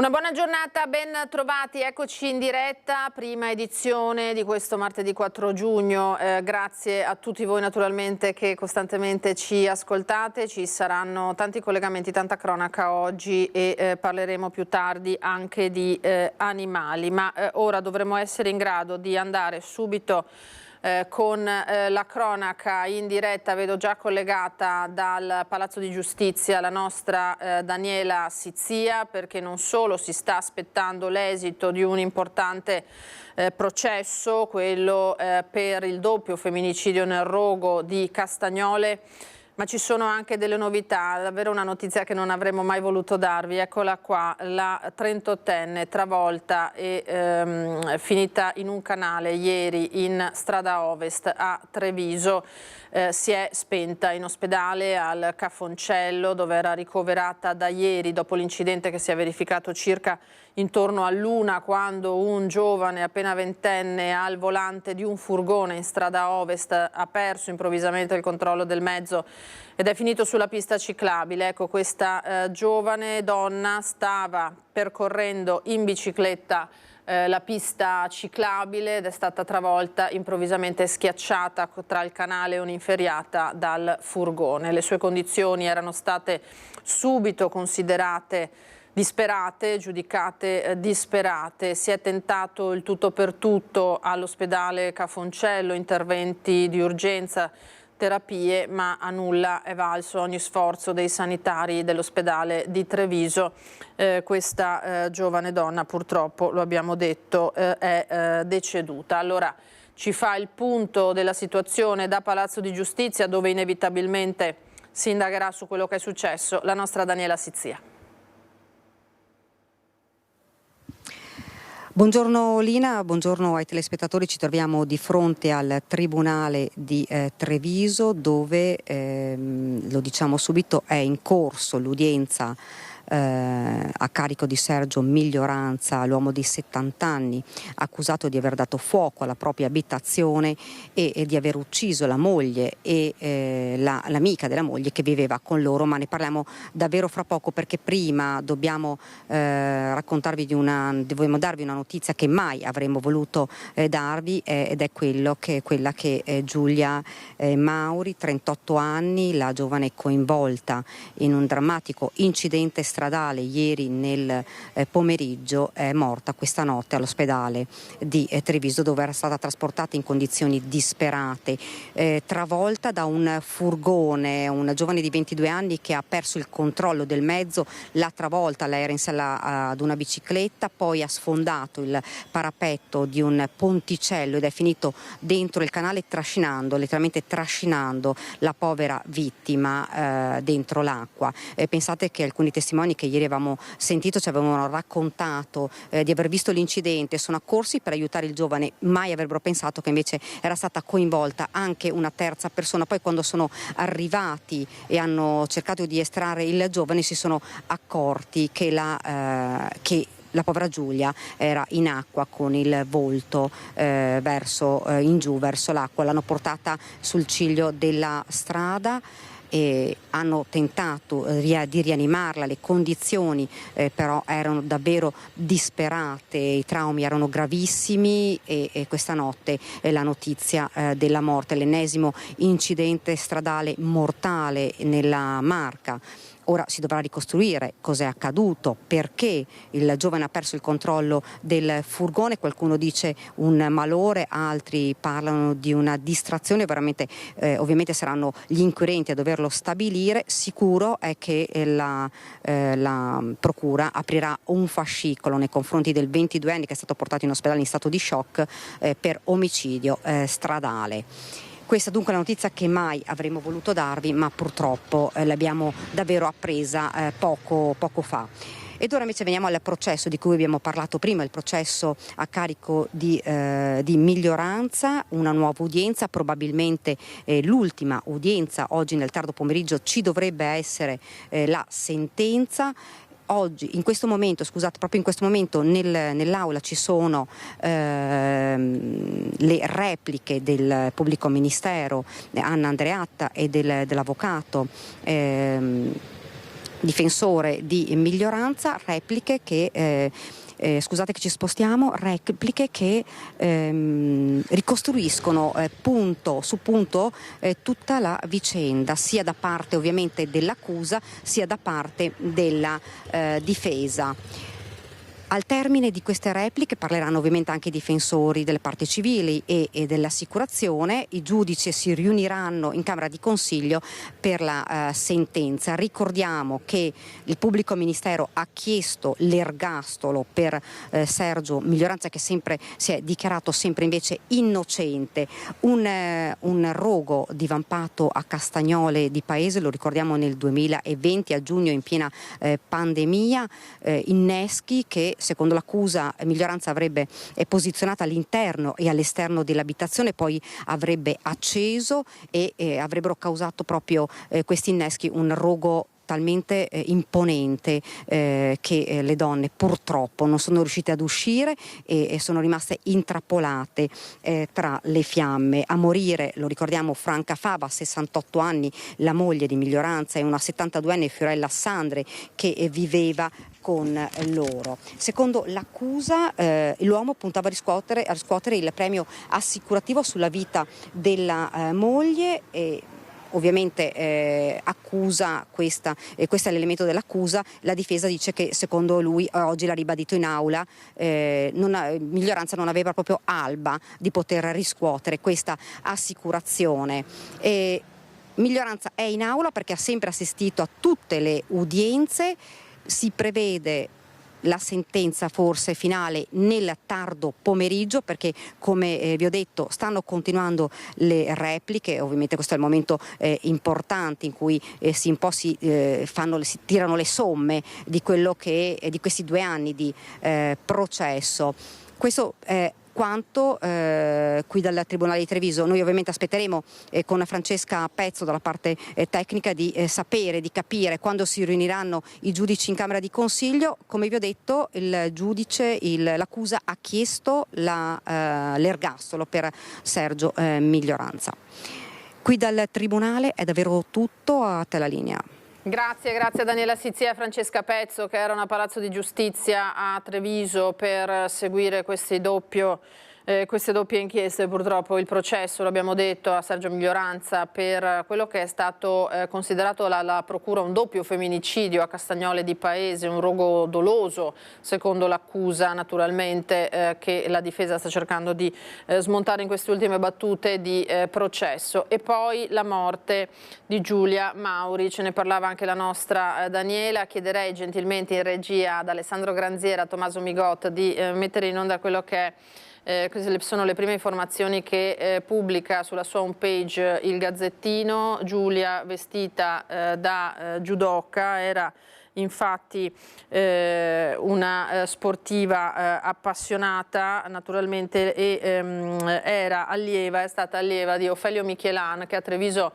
Una buona giornata, ben trovati, eccoci in diretta, prima edizione di questo martedì 4 giugno, grazie a tutti voi naturalmente che costantemente ci ascoltate, ci saranno tanti collegamenti, tanta cronaca oggi e parleremo più tardi anche di animali, ma ora dovremo essere in grado di andare subito con la cronaca in diretta. Vedo già collegata dal Palazzo di Giustizia la nostra Daniela Sizzia, perché non solo si sta aspettando l'esito di un importante processo, quello per il doppio femminicidio nel rogo di Castagnole, ma ci sono anche delle novità, davvero una notizia che non avremmo mai voluto darvi. Eccola qua, la 38enne travolta e finita in un canale ieri in strada Ovest a Treviso. Si è spenta in ospedale al Cafoncello, dove era ricoverata da ieri dopo l'incidente che si è verificato circa intorno all'1, quando un giovane appena ventenne al volante di un furgone in strada Ovest ha perso improvvisamente il controllo del mezzo ed è finito sulla pista ciclabile. Ecco, questa giovane donna stava percorrendo in bicicletta la pista ciclabile ed è stata travolta, improvvisamente schiacciata tra il canale e un'inferriata dal furgone. Le sue condizioni erano state subito considerate disperate, giudicate disperate. Si è tentato il tutto per tutto all'ospedale Cafoncello, interventi di urgenza, terapie, ma a nulla è valso ogni sforzo dei sanitari dell'ospedale di Treviso. Questa giovane donna, purtroppo, lo abbiamo detto, è deceduta. Allora ci fa il punto della situazione da Palazzo di Giustizia, dove inevitabilmente si indagherà su quello che è successo, la nostra Daniela Sizzia. Buongiorno Lina, buongiorno ai telespettatori. Ci troviamo di fronte al Tribunale di Treviso, dove, lo diciamo subito, è in corso l'udienza a carico di Sergio Miglioranza, l'uomo di 70 anni, accusato di aver dato fuoco alla propria abitazione e di aver ucciso la moglie e l'amica della moglie che viveva con loro, ma ne parliamo davvero fra poco, perché prima dobbiamo dobbiamo darvi una notizia che mai avremmo voluto darvi, ed è quella che Giulia Mauri, 38 anni, la giovane coinvolta in un drammatico incidente stradale ieri nel pomeriggio, è morta questa notte all'ospedale di Treviso, dove era stata trasportata in condizioni disperate, travolta da un furgone. Una giovane di 22 anni che ha perso il controllo del mezzo, l'ha travolta. Lei era in sella ad una bicicletta, poi ha sfondato il parapetto di un ponticello ed è finito dentro il canale, letteralmente trascinando la povera vittima dentro l'acqua. Pensate che alcuni testimoni che ieri avevamo sentito ci avevano raccontato di aver visto l'incidente, sono accorsi per aiutare il giovane, mai avrebbero pensato che invece era stata coinvolta anche una terza persona. Poi quando sono arrivati e hanno cercato di estrarre il giovane, si sono accorti che la povera Giulia era in acqua con il volto in giù verso l'acqua. L'hanno portata sul ciglio della strada e hanno tentato di rianimarla. Le condizioni però erano davvero disperate, i traumi erano gravissimi e questa notte la notizia della morte, l'ennesimo incidente stradale mortale nella Marca. Ora si dovrà ricostruire cos'è accaduto, perché il giovane ha perso il controllo del furgone. Qualcuno dice un malore, altri parlano di una distrazione. Veramente, ovviamente saranno gli inquirenti a doverlo stabilire. Sicuro è che la procura aprirà un fascicolo nei confronti del 22enne che è stato portato in ospedale in stato di shock per omicidio stradale. Questa dunque è la notizia che mai avremmo voluto darvi, ma purtroppo l'abbiamo davvero appresa poco fa. Ed ora invece veniamo al processo di cui abbiamo parlato prima, il processo a carico di Miglioranza, una nuova udienza, probabilmente l'ultima udienza. Oggi nel tardo pomeriggio ci dovrebbe essere la sentenza. Oggi, proprio in questo momento nell'aula ci sono le repliche del pubblico ministero Anna Andreatta e dell'avvocato difensore di minoranza, repliche che scusate che ci spostiamo, repliche che ricostruiscono punto su punto tutta la vicenda, sia da parte ovviamente dell'accusa sia da parte della difesa. Al termine di queste repliche parleranno ovviamente anche i difensori delle parti civili e dell'assicurazione. I giudici si riuniranno in Camera di Consiglio per la sentenza. Ricordiamo che il pubblico ministero ha chiesto l'ergastolo per Sergio Miglioranza, che sempre si è dichiarato sempre invece innocente. Un rogo divampato a Castagnole di Paese, lo ricordiamo nel 2020 a giugno in piena pandemia, inneschi che secondo l'accusa Miglioranza avrebbe posizionata all'interno e all'esterno dell'abitazione, poi avrebbe acceso e avrebbero causato proprio questi inneschi un rogo talmente imponente che le donne purtroppo non sono riuscite ad uscire e sono rimaste intrappolate tra le fiamme. A morire, lo ricordiamo, Franca Fava, 68 anni, la moglie di Miglioranza, e una 72enne Fiorella Sandre che viveva con loro. Secondo l'accusa l'uomo puntava a riscuotere il premio assicurativo sulla vita della moglie e ovviamente accusa questo è l'elemento dell'accusa. La difesa dice che secondo lui, oggi l'ha ribadito in aula, Miglioranza non aveva proprio alba di poter riscuotere questa assicurazione. Miglioranza è in aula perché ha sempre assistito a tutte le udienze. Si prevede la sentenza forse finale nel tardo pomeriggio, perché come vi ho detto stanno continuando le repliche. Ovviamente questo è il momento importante in cui si tirano le somme di quello che di questi 2 anni di processo. Questo è quanto qui dal Tribunale di Treviso. Noi ovviamente aspetteremo con Francesca Pezzo dalla parte tecnica di sapere, di capire quando si riuniranno i giudici in Camera di Consiglio. Come vi ho detto, l'accusa ha chiesto l'ergastolo per Sergio Miglioranza. Qui dal Tribunale è davvero tutto, a te la linea. Grazie a Daniela Sizia e a Francesca Pezzo, che erano a Palazzo di Giustizia a Treviso per seguire queste doppie inchieste. Purtroppo il processo, l'abbiamo detto, a Sergio Miglioranza per quello che è stato considerato la procura un doppio femminicidio a Castagnole di Paese, un rogo doloso secondo l'accusa naturalmente, che la difesa sta cercando di smontare in queste ultime battute di processo. E poi la morte di Giulia Mauri, ce ne parlava anche la nostra Daniela. Chiederei gentilmente in regia ad Alessandro Granziera, a Tommaso Migot di mettere in onda quello che è queste sono le prime informazioni che pubblica sulla sua homepage il Gazzettino. Giulia, vestita da judoka, era infatti una sportiva appassionata naturalmente e è stata allieva di Ofelio Michelan, che a Treviso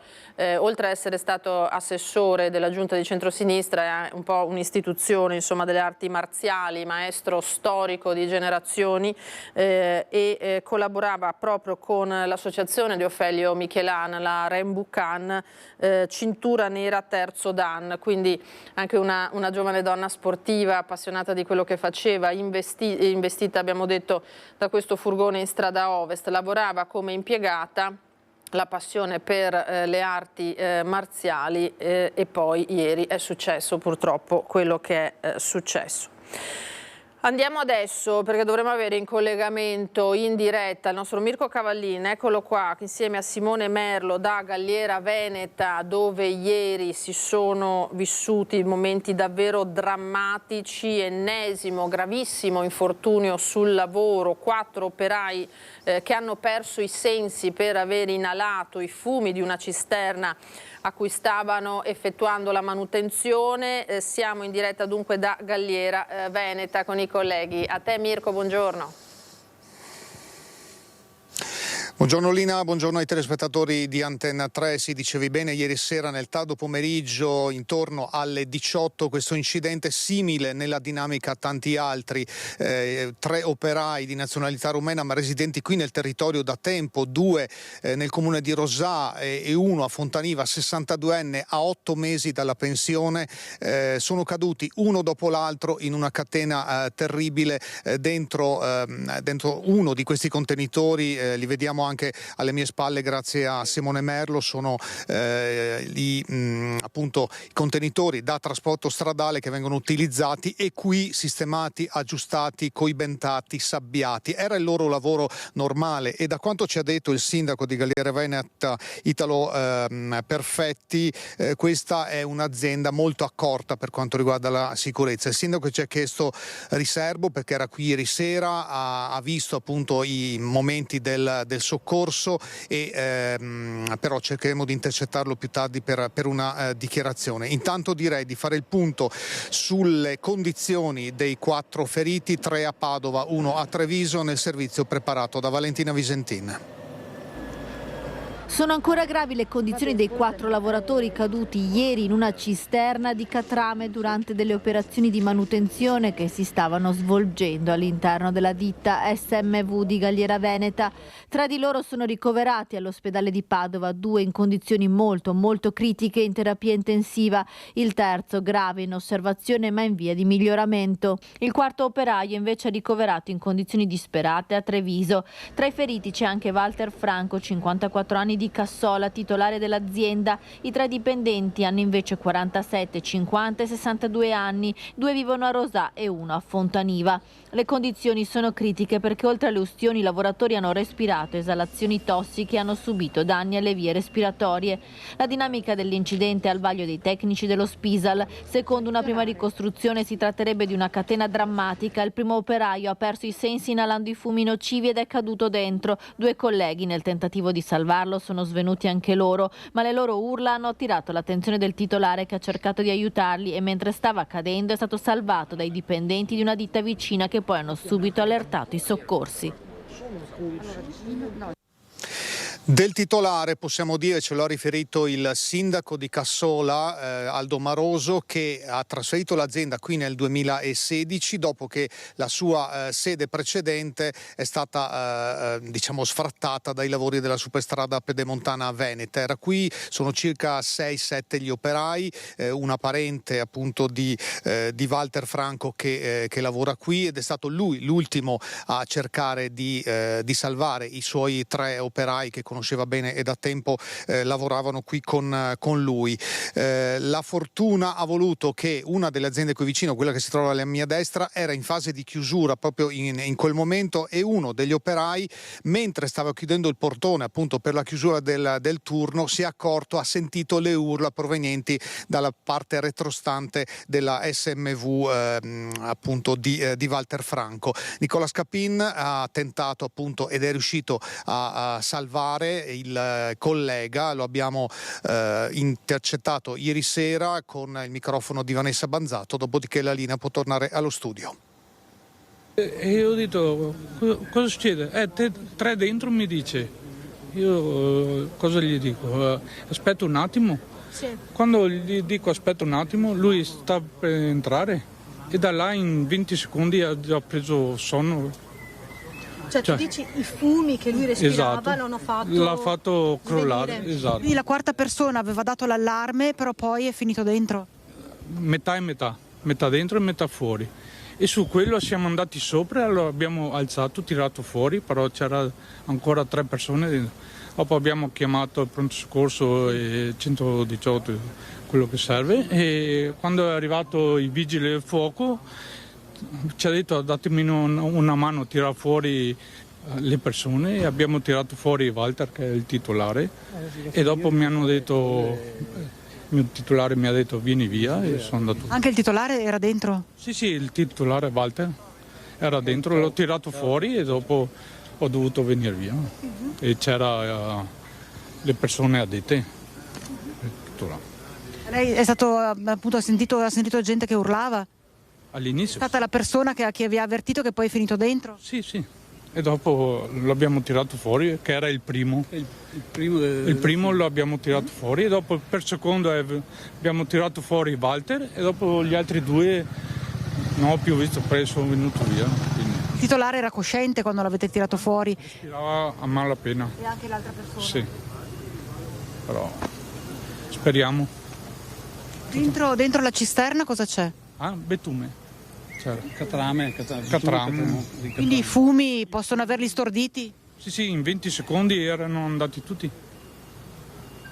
oltre ad essere stato assessore della giunta di centrosinistra è un po' un'istituzione, insomma, delle arti marziali, maestro storico di generazioni, e collaborava proprio con l'associazione di Ofelio Michelan, la Rembucan, cintura nera terzo dan, quindi anche una giovane donna sportiva appassionata di quello che faceva, investita, abbiamo detto, da questo furgone in strada Ovest. Lavorava come impiegata, la passione per le arti marziali, e poi ieri è successo purtroppo quello che è successo. Andiamo adesso, perché dovremo avere in collegamento in diretta il nostro Mirko Cavallin, eccolo qua, insieme a Simone Merlo da Galliera Veneta, dove ieri si sono vissuti momenti davvero drammatici, ennesimo, gravissimo infortunio sul lavoro, 4 operai che hanno perso i sensi per aver inalato i fumi di una cisterna a cui stavano effettuando la manutenzione. Siamo in diretta dunque da Galliera Veneta con i colleghi. A te Mirko, buongiorno. Buongiorno Lina, buongiorno ai telespettatori di Antenna 3. Si dicevi bene, ieri sera nel tardo pomeriggio intorno alle 18 questo incidente simile nella dinamica a tanti altri, 3 operai di nazionalità rumena ma residenti qui nel territorio da tempo, 2 nel comune di Rosà e 1 a Fontaniva, 62enne a 8 mesi dalla pensione, sono caduti uno dopo l'altro in una catena terribile dentro uno di questi contenitori, li vediamo anche alle mie spalle grazie a Simone Merlo, sono appunto i contenitori da trasporto stradale che vengono utilizzati e qui sistemati, aggiustati, coibentati, sabbiati. Era il loro lavoro normale e da quanto ci ha detto il sindaco di Galliera Veneta Italo Perfetti, questa è un'azienda molto accorta per quanto riguarda la sicurezza. Il sindaco ci ha chiesto riservo perché era qui ieri sera, ha visto appunto i momenti del soccorso e però cercheremo di intercettarlo più tardi per una dichiarazione. Intanto direi di fare il punto sulle condizioni dei 4 feriti, 3 a Padova, 1 a Treviso, nel servizio preparato da Valentina Visentin. Sono ancora gravi le condizioni dei 4 lavoratori caduti ieri in una cisterna di Catrame durante delle operazioni di manutenzione che si stavano svolgendo all'interno della ditta SMV di Galliera Veneta. 3 di loro sono ricoverati all'ospedale di Padova, 2 in condizioni molto critiche in terapia intensiva, il terzo grave in osservazione ma in via di miglioramento. Il quarto operaio invece è ricoverato in condizioni disperate a Treviso. Tra i feriti c'è anche Walter Franco, 54 anni di Cassola, titolare dell'azienda. I 3 dipendenti hanno invece 47, 50 e 62 anni, 2 vivono a Rosà e 1 a Fontaniva. Le condizioni sono critiche perché oltre alle ustioni i lavoratori hanno respirato esalazioni tossiche e hanno subito danni alle vie respiratorie. La dinamica dell'incidente è al vaglio dei tecnici dello Spisal. Secondo una prima ricostruzione si tratterebbe di una catena drammatica. Il primo operaio ha perso i sensi inalando i fumi nocivi ed è caduto dentro. 2 colleghi nel tentativo di salvarlo sono svenuti anche loro, ma le loro urla hanno attirato l'attenzione del titolare che ha cercato di aiutarli e mentre stava cadendo è stato salvato dai dipendenti di una ditta vicina che poi hanno subito allertato i soccorsi. Del titolare possiamo dire, ce l'ha riferito il sindaco di Cassola, Aldo Maroso, che ha trasferito l'azienda qui nel 2016 dopo che la sua sede precedente è stata diciamo sfrattata dai lavori della superstrada pedemontana veneta. Era qui, sono circa 6-7 gli operai, una parente appunto di Walter Franco che lavora qui ed è stato lui l'ultimo a cercare di salvare i suoi 3 operai che conosceva bene e da tempo lavoravano qui con lui. La fortuna ha voluto che una delle aziende qui vicino, quella che si trova alla mia destra, era in fase di chiusura proprio in quel momento e uno degli operai, mentre stava chiudendo il portone appunto per la chiusura del turno, si è accorto, ha sentito le urla provenienti dalla parte retrostante della SMV appunto di Walter Franco. Nicola Scapin ha tentato appunto ed è riuscito a salvare il collega, lo abbiamo intercettato ieri sera con il microfono di Vanessa Banzato, dopodiché la linea può tornare allo studio. E io ho detto, cosa succede? Te 3 dentro, mi dice. Io cosa gli dico? Aspetta un attimo. Sì. Quando gli dico aspetta un attimo, lui sta per entrare e da là in 20 secondi ha già preso sonno. Cioè tu dici i fumi che lui respirava, esatto, l'ha fatto crollare, esatto. Quindi la quarta persona aveva dato l'allarme, però poi è finito dentro? Metà e metà dentro e metà fuori. E su quello siamo andati sopra, allora abbiamo alzato, tirato fuori, però c'era ancora 3 persone dentro. Dopo abbiamo chiamato il pronto soccorso e 118, quello che serve, e quando è arrivato i vigili del fuoco ci ha detto datemi una mano a tirare fuori le persone e abbiamo tirato fuori Walter che è il titolare e dopo mi hanno detto, il mio titolare mi ha detto vieni via e sono andato. Anche il titolare era dentro? Sì, il titolare Walter era dentro, l'ho tirato fuori e dopo ho dovuto venire via e c'era le persone addette. Lei è stato appunto ha sentito gente che urlava? All'inizio. È stata la persona che vi ha avvertito che poi è finito dentro? Sì, e dopo l'abbiamo tirato fuori, che era il primo. Il primo lo abbiamo tirato fuori e dopo per secondo abbiamo tirato fuori Walter e dopo gli altri due non ho più visto, sono venuto via. Quindi. Il titolare era cosciente quando l'avete tirato fuori? Respirava a malapena. E anche l'altra persona? Sì, però speriamo. Dentro la cisterna cosa c'è? Betume. C'era. Catrame. Quindi i fumi possono averli storditi? Sì, in 20 secondi erano andati tutti.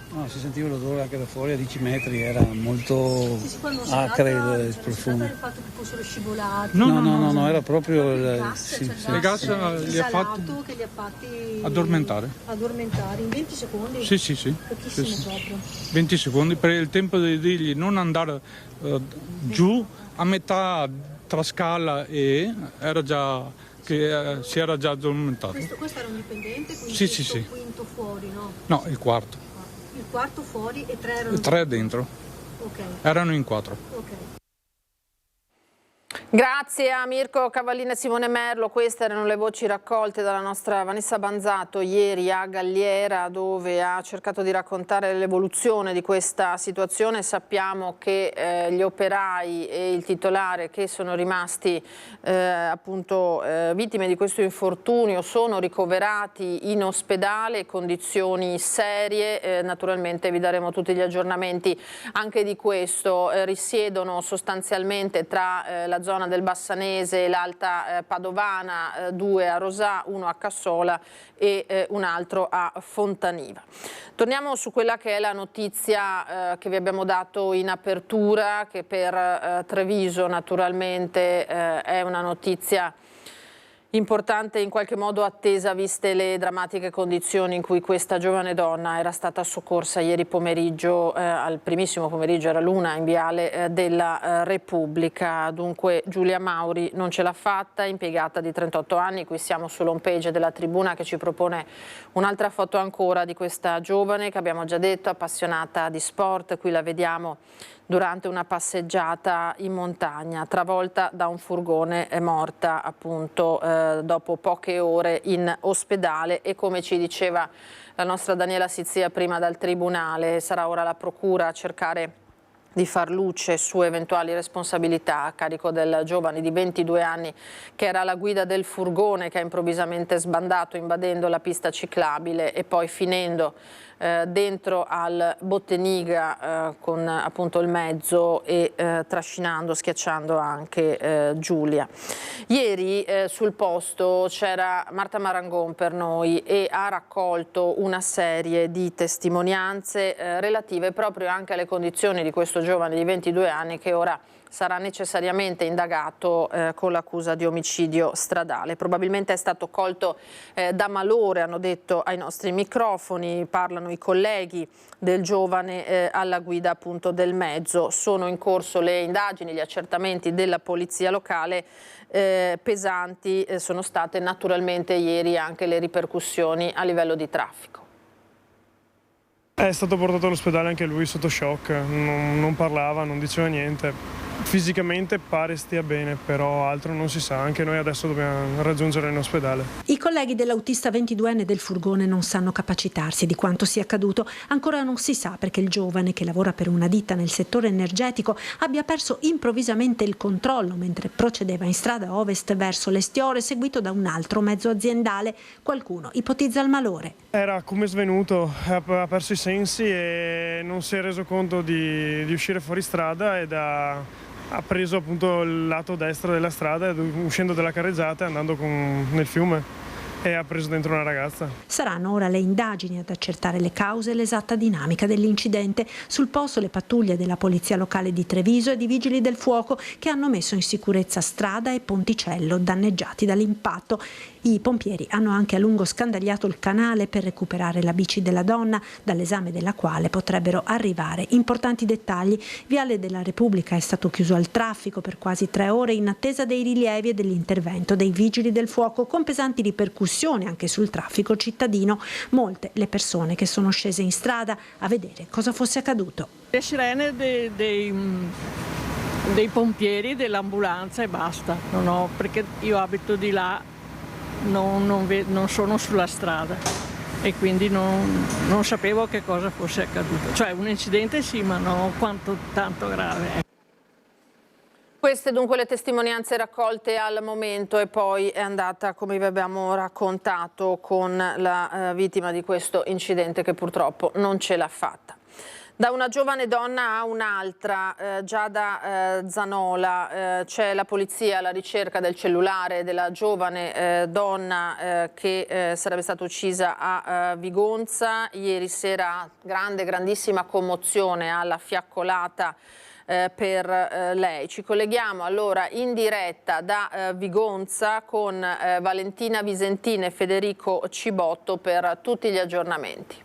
No, si sentiva l'odore anche da fuori a 10 metri, era molto acre il profumo. Il fatto che fossero scivolati? No, era proprio il gas li ha fatti addormentare. In 20 secondi? Sì. Pochissimo proprio. 20 secondi per il tempo di dirgli non andare giù a metà tra Scala e era già che si era già addormentato. Questo era un dipendente, quindi Sì. il quinto fuori, no? No, il quarto. Il quarto fuori e 3 erano... 3 dentro. Ok. Erano in 4. Ok. Grazie a Mirko Cavallina e Simone Merlo, queste erano le voci raccolte dalla nostra Vanessa Banzato ieri a Galliera, dove ha cercato di raccontare l'evoluzione di questa situazione. Sappiamo che gli operai e il titolare che sono rimasti vittime di questo infortunio sono ricoverati in ospedale, condizioni serie, naturalmente vi daremo tutti gli aggiornamenti anche di questo. Risiedono sostanzialmente tra la zona del Bassanese e l'Alta Padovana, 2 a Rosà, 1 a Cassola e un altro a Fontaniva. Torniamo su quella che è la notizia che vi abbiamo dato in apertura, che per Treviso naturalmente è una notizia importante, in qualche modo attesa, viste le drammatiche condizioni in cui questa giovane donna era stata soccorsa ieri pomeriggio, al primissimo pomeriggio, era l'1 in Viale della Repubblica. Dunque Giulia Mauri non ce l'ha fatta, impiegata di 38 anni, qui siamo sull'home page della Tribuna che ci propone un'altra foto ancora di questa giovane che abbiamo già detto, appassionata di sport, qui la vediamo durante una passeggiata in montagna, travolta da un furgone, è morta appunto dopo poche ore in ospedale e, come ci diceva la nostra Daniela Sizia prima dal Tribunale, sarà ora la Procura a cercare di far luce su eventuali responsabilità a carico del giovane di 22 anni che era alla guida del furgone che ha improvvisamente sbandato invadendo la pista ciclabile e poi finendo dentro al Botteniga con appunto il mezzo e trascinando, schiacciando anche Giulia. Ieri sul posto c'era Marta Marangon per noi e ha raccolto una serie di testimonianze relative proprio anche alle condizioni di questo giovane di 22 anni che ora sarà necessariamente indagato con l'accusa di omicidio stradale. Probabilmente è stato colto da malore, hanno detto ai nostri microfoni, parlano i colleghi del giovane alla guida appunto del mezzo. Sono in corso le indagini, gli accertamenti della polizia locale. Pesanti sono state naturalmente ieri anche le ripercussioni a livello di traffico. È stato portato all'ospedale anche lui sotto shock, non parlava, non diceva niente. Fisicamente pare stia bene, però altro non si sa, anche noi adesso dobbiamo raggiungere in ospedale. I colleghi dell'autista 22enne del furgone non sanno capacitarsi di quanto sia accaduto, ancora non si sa perché il giovane che lavora per una ditta nel settore energetico abbia perso improvvisamente il controllo mentre procedeva in strada ovest verso l'Estiore seguito da un altro mezzo aziendale. Qualcuno ipotizza il malore. Era come svenuto, ha perso i sensi e non si è reso conto di uscire fuori strada ed ha preso appunto il lato destro della strada, uscendo dalla carreggiata e andando nel fiume, e ha preso dentro una ragazza. Saranno ora le indagini ad accertare le cause e l'esatta dinamica dell'incidente. Sul posto le pattuglie della Polizia Locale di Treviso e di Vigili del Fuoco che hanno messo in sicurezza strada e ponticello danneggiati dall'impatto. I pompieri hanno anche a lungo scandagliato il canale per recuperare la bici della donna, dall'esame della quale potrebbero arrivare importanti dettagli. Viale della Repubblica è stato chiuso al traffico per quasi 3 ore in attesa dei rilievi e dell'intervento dei Vigili del Fuoco, con pesanti ripercussioni anche sul traffico cittadino. Molte le persone che sono scese in strada a vedere cosa fosse accaduto. Le sirene dei pompieri, dell'ambulanza e basta. Perché io abito di là non sono sulla strada e quindi non sapevo che cosa fosse accaduto. Cioè un incidente sì, ma non quanto tanto grave. Queste dunque le testimonianze raccolte al momento e poi è andata, come vi abbiamo raccontato, con la vittima di questo incidente che purtroppo non ce l'ha fatta. Da una giovane donna a un'altra, Giada Zanola, c'è la polizia alla ricerca del cellulare della giovane donna che sarebbe stata uccisa a Vigonza. Ieri sera grandissima commozione alla fiaccolata per lei. Ci colleghiamo allora in diretta da Vigonza con Valentina Visentina e Federico Cibotto per tutti gli aggiornamenti.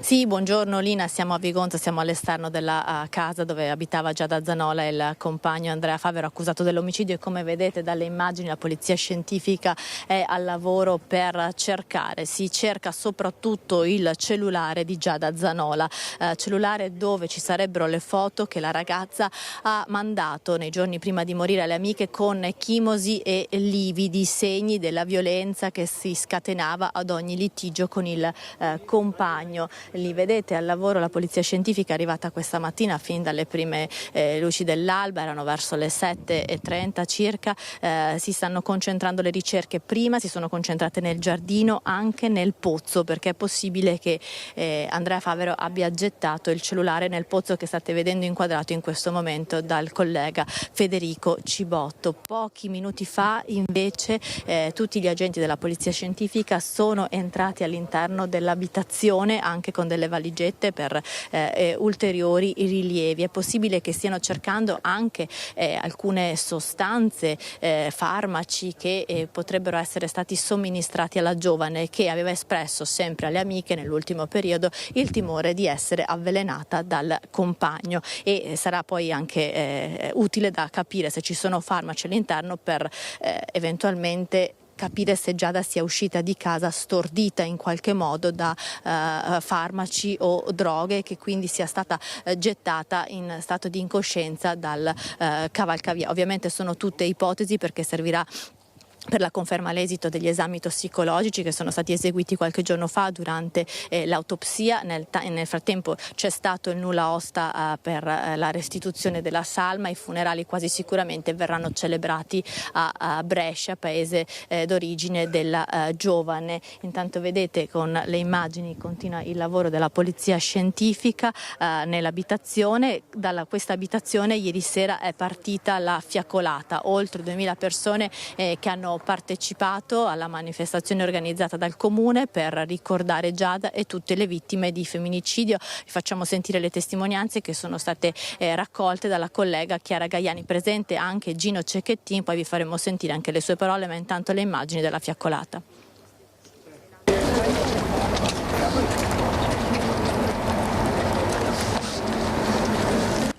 Sì, buongiorno Lina, siamo a Vigonza, siamo all'esterno della casa dove abitava Giada Zanola e il compagno Andrea Favero accusato dell'omicidio e come vedete dalle immagini la polizia scientifica è al lavoro per si cerca soprattutto il cellulare di Giada Zanola, cellulare dove ci sarebbero le foto che la ragazza ha mandato nei giorni prima di morire alle amiche con chimosi e lividi, segni della violenza che si scatenava ad ogni litigio con il compagno. Li vedete al lavoro, la polizia scientifica è arrivata questa mattina fin dalle prime luci dell'alba, erano verso le 7:30 circa, si stanno concentrando le ricerche, prima si sono concentrate nel giardino, anche nel pozzo, perché è possibile che Andrea Favero abbia gettato il cellulare nel pozzo che state vedendo inquadrato in questo momento dal collega Federico Cibotto. Pochi minuti fa invece tutti gli agenti della polizia scientifica sono entrati all'interno dell'abitazione anche con delle valigette per ulteriori rilievi. È possibile che stiano cercando anche alcune sostanze, farmaci che potrebbero essere stati somministrati alla giovane che aveva espresso sempre alle amiche nell'ultimo periodo il timore di essere avvelenata dal compagno e sarà poi anche utile da capire se ci sono farmaci all'interno per eventualmente capire se Giada sia uscita di casa stordita in qualche modo da farmaci o droghe, che quindi sia stata gettata in stato di incoscienza dal cavalcavia. Ovviamente sono tutte ipotesi perché servirà per la conferma all'esito degli esami tossicologici che sono stati eseguiti qualche giorno fa durante l'autopsia. Nel frattempo c'è stato il nulla osta per la restituzione della salma. I funerali quasi sicuramente verranno celebrati a Brescia, paese d'origine della giovane. Intanto vedete con le immagini continua il lavoro della polizia scientifica nell'abitazione. Da questa abitazione ieri sera è partita la fiaccolata, oltre 2000 persone che hanno partecipato alla manifestazione organizzata dal Comune per ricordare Giada e tutte le vittime di femminicidio. Vi facciamo sentire le testimonianze che sono state raccolte dalla collega Chiara Gaiani, presente anche Gino Cecchettin, poi vi faremo sentire anche le sue parole, ma intanto le immagini della fiaccolata.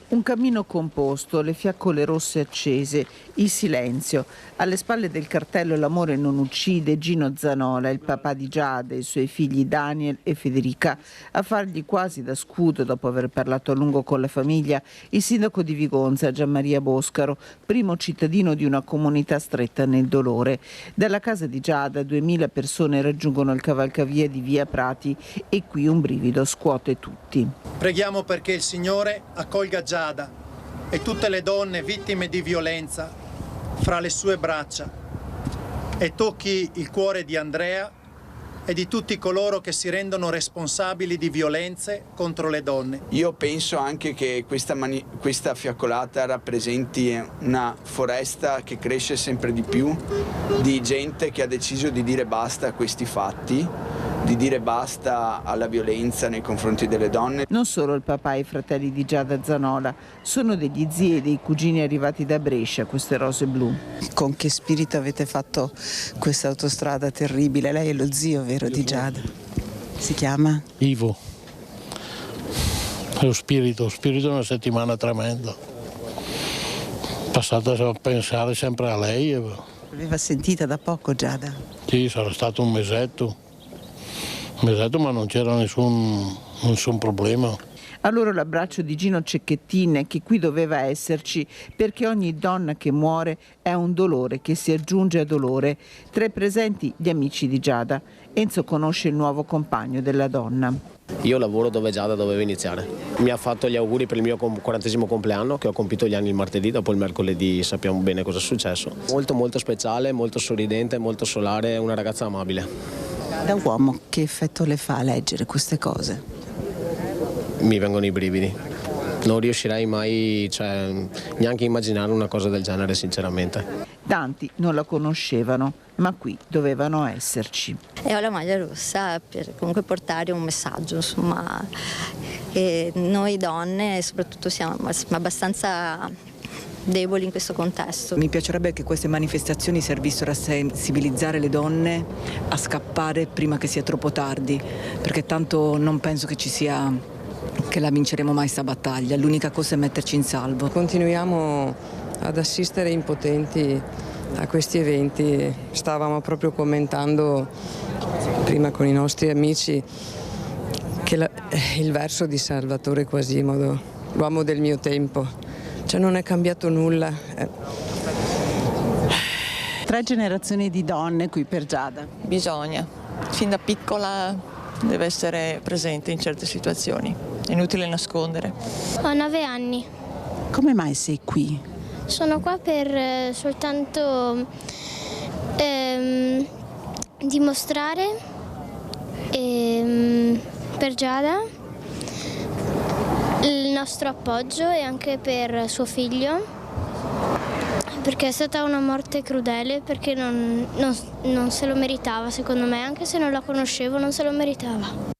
Un cammino composto, le fiaccole rosse accese, il silenzio. Alle spalle del cartello "L'amore non uccide", Gino Zanola, il papà di Giada e i suoi figli Daniel e Federica. A fargli quasi da scudo, dopo aver parlato a lungo con la famiglia, il sindaco di Vigonza, Gianmaria Boscaro, primo cittadino di una comunità stretta nel dolore. Dalla casa di Giada 2000 persone raggiungono il cavalcavia di Via Prati e qui un brivido scuote tutti. Preghiamo perché il Signore accolga Giada e tutte le donne vittime di violenza fra le sue braccia e tocchi il cuore di Andrea e di tutti coloro che si rendono responsabili di violenze contro le donne. Io penso anche che questa fiaccolata rappresenti una foresta che cresce sempre di più, di gente che ha deciso di dire basta a questi fatti, di dire basta alla violenza nei confronti delle donne. Non solo il papà e i fratelli di Giada Zanola, sono degli zii e dei cugini arrivati da Brescia, queste rose blu. Con che spirito avete fatto questa autostrada terribile? Lei è lo zio vero di Giada? Si chiama? Ivo. È lo spirito è una settimana tremenda. Passata a pensare sempre a lei. L'aveva sentita da poco Giada? Sì, sarà stato un mesetto, ma non c'era nessun problema. A loro l'abbraccio di Gino Cecchettin, che qui doveva esserci, perché ogni donna che muore è un dolore che si aggiunge a dolore. Tra i presenti gli amici di Giada. Enzo conosce il nuovo compagno della donna. Io lavoro dove Giada doveva iniziare. Mi ha fatto gli auguri per il mio 40° compleanno, che ho compiuto gli anni il martedì, dopo il mercoledì sappiamo bene cosa è successo. Molto speciale, molto sorridente, molto solare, una ragazza amabile. Da uomo che effetto le fa a leggere queste cose? Mi vengono i brividi. Non riuscirei mai, neanche a immaginare una cosa del genere, sinceramente. Tanti non la conoscevano, ma qui dovevano esserci. E ho la maglia rossa per comunque portare un messaggio, insomma, che noi donne soprattutto siamo abbastanza deboli in questo contesto. Mi piacerebbe che queste manifestazioni servissero a sensibilizzare le donne a scappare prima che sia troppo tardi, perché tanto non penso che la vinceremo mai sta battaglia. L'unica cosa è metterci in salvo. Continuiamo ad assistere impotenti a questi eventi. Stavamo proprio commentando prima con i nostri amici che il verso di Salvatore Quasimodo, l'uomo del mio tempo, non è cambiato nulla. 3 generazioni di donne qui per Giada. Bisogna, fin da piccola deve essere presente in certe situazioni, è inutile nascondere. Ho 9 anni. Come mai sei qui? Sono qua per soltanto dimostrare per Giada il nostro appoggio e anche per suo figlio, perché è stata una morte crudele, perché non se lo meritava, secondo me, anche se non la conoscevo non se lo meritava.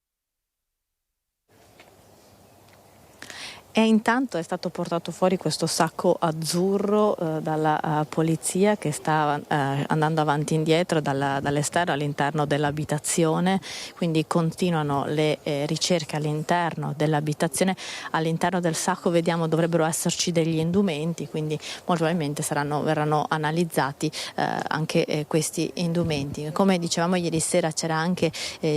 E intanto è stato portato fuori questo sacco azzurro dalla polizia, che sta andando avanti e indietro dall'esterno all'interno dell'abitazione, quindi continuano le ricerche all'interno dell'abitazione. All'interno del sacco vediamo dovrebbero esserci degli indumenti, quindi molto probabilmente verranno analizzati anche questi indumenti. Come dicevamo ieri sera c'era anche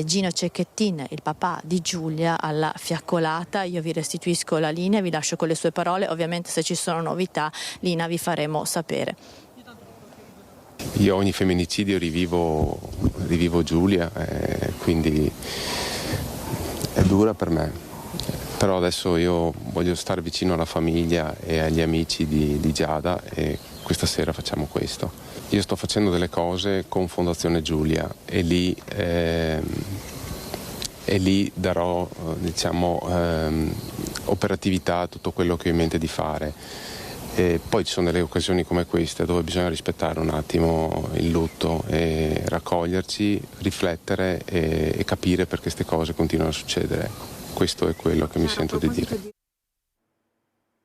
Gino Cecchettin, il papà di Giulia, alla fiaccolata. Io vi restituisco la linea, vi lascio con le sue parole, ovviamente se ci sono novità Lina vi faremo sapere. Io ogni femminicidio rivivo Giulia, quindi è dura per me, però adesso io voglio stare vicino alla famiglia e agli amici di Giada e questa sera facciamo questo. Io sto facendo delle cose con Fondazione Giulia e lì darò operatività a tutto quello che ho in mente di fare. E poi ci sono delle occasioni come queste dove bisogna rispettare un attimo il lutto e raccoglierci, riflettere e capire perché queste cose continuano a succedere. Questo è quello che mi sento di dire.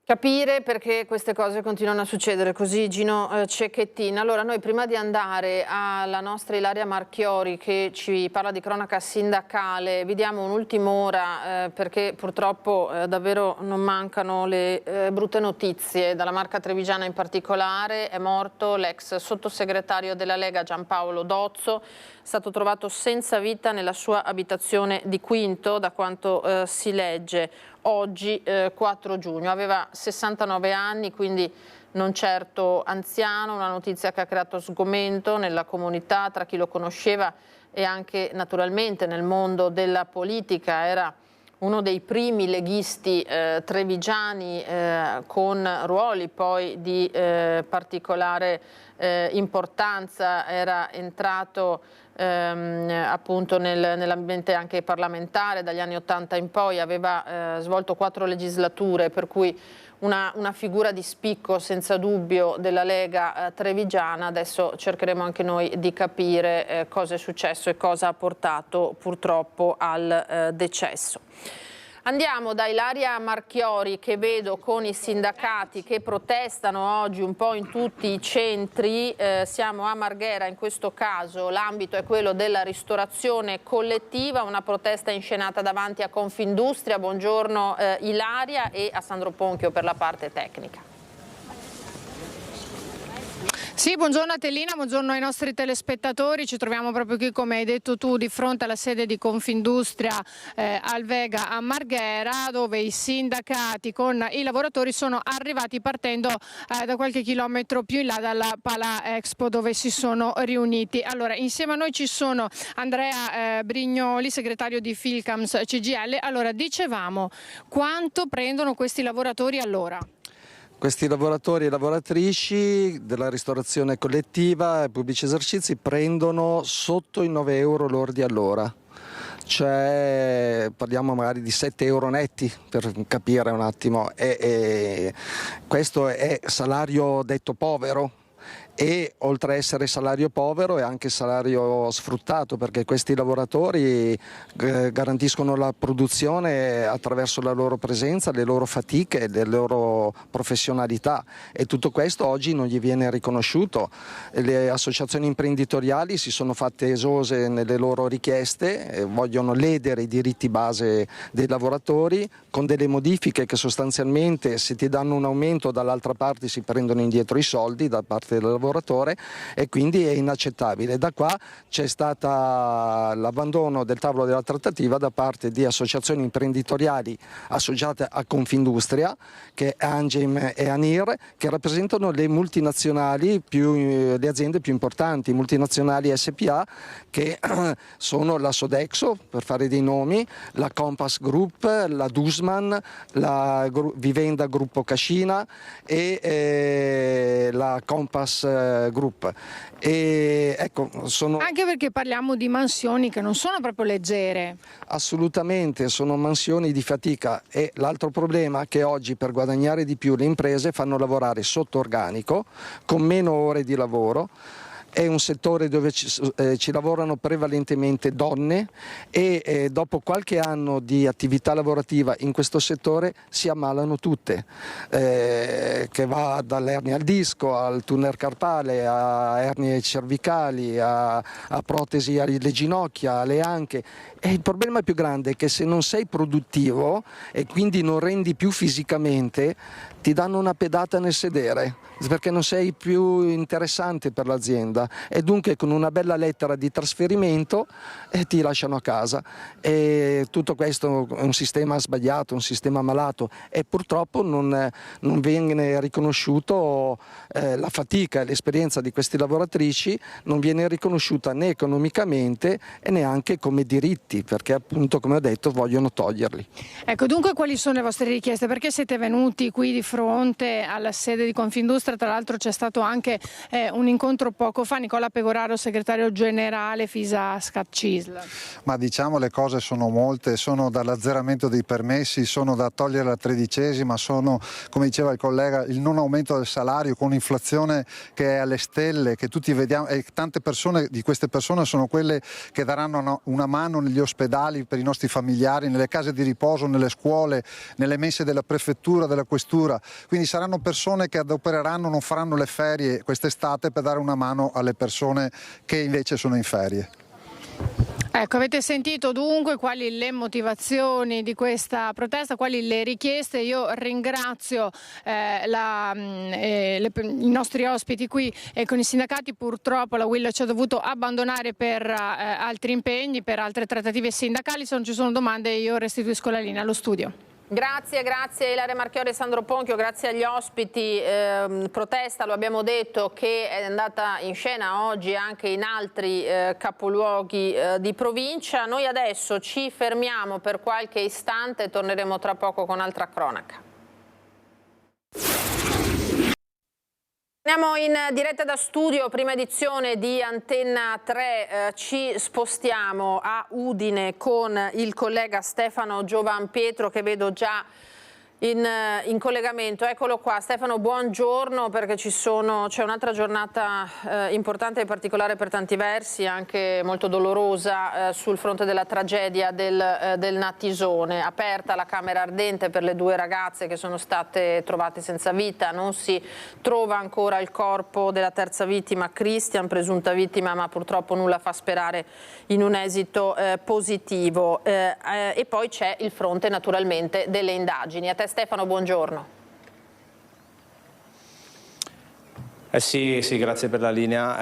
Capire perché queste cose continuano a succedere, così Gino Cecchettin. Allora noi prima di andare alla nostra Ilaria Marchiori che ci parla di cronaca sindacale, vi diamo un'ultima ora perché purtroppo davvero non mancano le brutte notizie. Dalla Marca Trevigiana in particolare è morto l'ex sottosegretario della Lega Giampaolo Dozzo, è stato trovato senza vita nella sua abitazione di Quinto, da quanto si legge oggi 4 giugno. Aveva 69 anni, quindi non certo anziano, una notizia che ha creato sgomento nella comunità, tra chi lo conosceva e anche naturalmente nel mondo della politica. Era uno dei primi leghisti trevigiani con ruoli poi di particolare importanza, era entrato appunto nell'ambiente anche parlamentare dagli anni 80 in poi, aveva svolto 4 legislature, per cui una figura di spicco senza dubbio della Lega trevigiana. Adesso cercheremo anche noi di capire cosa è successo e cosa ha portato purtroppo al decesso. Andiamo da Ilaria Marchiori, che vedo con i sindacati che protestano oggi un po' in tutti i centri. Siamo a Marghera, in questo caso l'ambito è quello della ristorazione collettiva, una protesta inscenata davanti a Confindustria. Buongiorno Ilaria, e a Sandro Ponchio per la parte tecnica. Sì, buongiorno a Tellina, buongiorno ai nostri telespettatori. Ci troviamo proprio qui, come hai detto tu, di fronte alla sede di Confindustria Alvega a Marghera, dove i sindacati con i lavoratori sono arrivati partendo da qualche chilometro più in là dalla Pala Expo, dove si sono riuniti. Allora, insieme a noi ci sono Andrea Brignoli, segretario di Filcams CGIL. Allora, dicevamo, quanto prendono questi lavoratori all'ora? Questi lavoratori e lavoratrici della ristorazione collettiva e pubblici esercizi prendono sotto i 9 euro lordi all'ora, cioè parliamo magari di 7 euro netti, per capire un attimo, e questo è salario detto povero. E oltre a essere salario povero è anche salario sfruttato, perché questi lavoratori garantiscono la produzione attraverso la loro presenza, le loro fatiche, le loro professionalità, e tutto questo oggi non gli viene riconosciuto. Le associazioni imprenditoriali si sono fatte esose nelle loro richieste, vogliono ledere i diritti base dei lavoratori con delle modifiche che sostanzialmente, se ti danno un aumento, dall'altra parte si prendono indietro i soldi da parte del lavoratore, e quindi è inaccettabile. Da qua c'è stato l'abbandono del tavolo della trattativa da parte di associazioni imprenditoriali associate a Confindustria, che è Angem e Anir, che rappresentano le multinazionali, le aziende più importanti, multinazionali SPA, che sono la Sodexo, per fare dei nomi, la Compass Group, la Dusman, la Vivenda Gruppo Cascina e la Compass Group. E ecco, anche perché parliamo di mansioni che non sono proprio leggere. Assolutamente, sono mansioni di fatica, e l'altro problema è che oggi per guadagnare di più le imprese fanno lavorare sotto organico, con meno ore di lavoro. È un settore dove ci lavorano prevalentemente donne, e dopo qualche anno di attività lavorativa in questo settore si ammalano tutte, che va dall'ernia al disco, al tunnel carpale, a ernie cervicali, a protesi alle ginocchia, alle anche. E il problema più grande è che se non sei produttivo e quindi non rendi più fisicamente, ti danno una pedata nel sedere, perché non sei più interessante per l'azienda, e dunque con una bella lettera di trasferimento ti lasciano a casa. E tutto questo è un sistema sbagliato, un sistema malato, e purtroppo non viene riconosciuto la fatica e l'esperienza di queste lavoratrici, non viene riconosciuta né economicamente e neanche come diritti, perché appunto, come ho detto, vogliono toglierli. Ecco, dunque quali sono le vostre richieste? Perché siete venuti qui di fronte alla sede di Confindustria? Tra l'altro c'è stato anche un incontro poco fa. Nicola Pegoraro, segretario generale FISA-SCAT CISL. Ma diciamo, le cose sono molte, sono dall'azzeramento dei permessi, sono da togliere la 13ª, sono, come diceva il collega, il non aumento del salario con un'inflazione che è alle stelle, che tutti vediamo, e tante di queste persone sono quelle che daranno una mano negli ospedali per i nostri familiari, nelle case di riposo, nelle scuole, nelle mense della prefettura, della questura. Quindi saranno persone che adopereranno, non faranno le ferie quest'estate per dare una mano alle persone che invece sono in ferie. Ecco, avete sentito dunque quali le motivazioni di questa protesta, quali le richieste. Io ringrazio i nostri ospiti qui con i sindacati. Purtroppo la Will ci ha dovuto abbandonare per altri impegni, per altre trattative sindacali. Se non ci sono domande io restituisco la linea allo studio. Grazie Ilaria Marchiori e Sandro Ponchio, grazie agli ospiti. Protesta, lo abbiamo detto, che è andata in scena oggi anche in altri capoluoghi di provincia. Noi adesso ci fermiamo per qualche istante e torneremo tra poco con altra cronaca. Andiamo in diretta da studio, prima edizione di Antenna 3, ci spostiamo a Udine con il collega Stefano Giovanpietro, che vedo già in collegamento. Eccolo qua. Stefano, buongiorno, perché c'è un'altra giornata importante e particolare per tanti versi, anche molto dolorosa, sul fronte della tragedia del Natisone. Aperta la camera ardente per le 2 ragazze che sono state trovate senza vita. Non si trova ancora il corpo della terza vittima, Christian, presunta vittima, ma purtroppo nulla fa sperare in un esito positivo. E poi c'è il fronte naturalmente delle indagini. A te Stefano, buongiorno. Sì, grazie per la linea,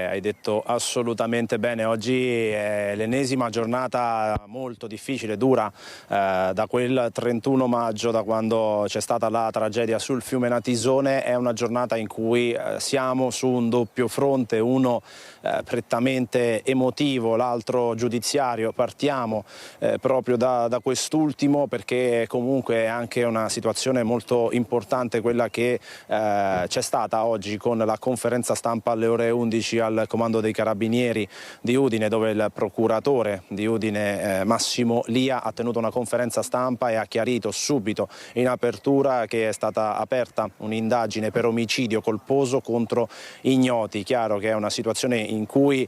hai detto assolutamente bene. Oggi è l'ennesima giornata molto difficile, dura, da quel 31 maggio, da quando c'è stata la tragedia sul fiume Natisone. È una giornata in cui siamo su un doppio fronte, uno prettamente emotivo, l'altro giudiziario. Partiamo proprio da quest'ultimo, perché comunque è anche una situazione molto importante quella che c'è stata oggi con la conferenza stampa alle ore 11 al comando dei Carabinieri di Udine, dove il procuratore di Udine Massimo Lia ha tenuto una conferenza stampa e ha chiarito subito in apertura che è stata aperta un'indagine per omicidio colposo contro ignoti. Chiaro che è una situazione in cui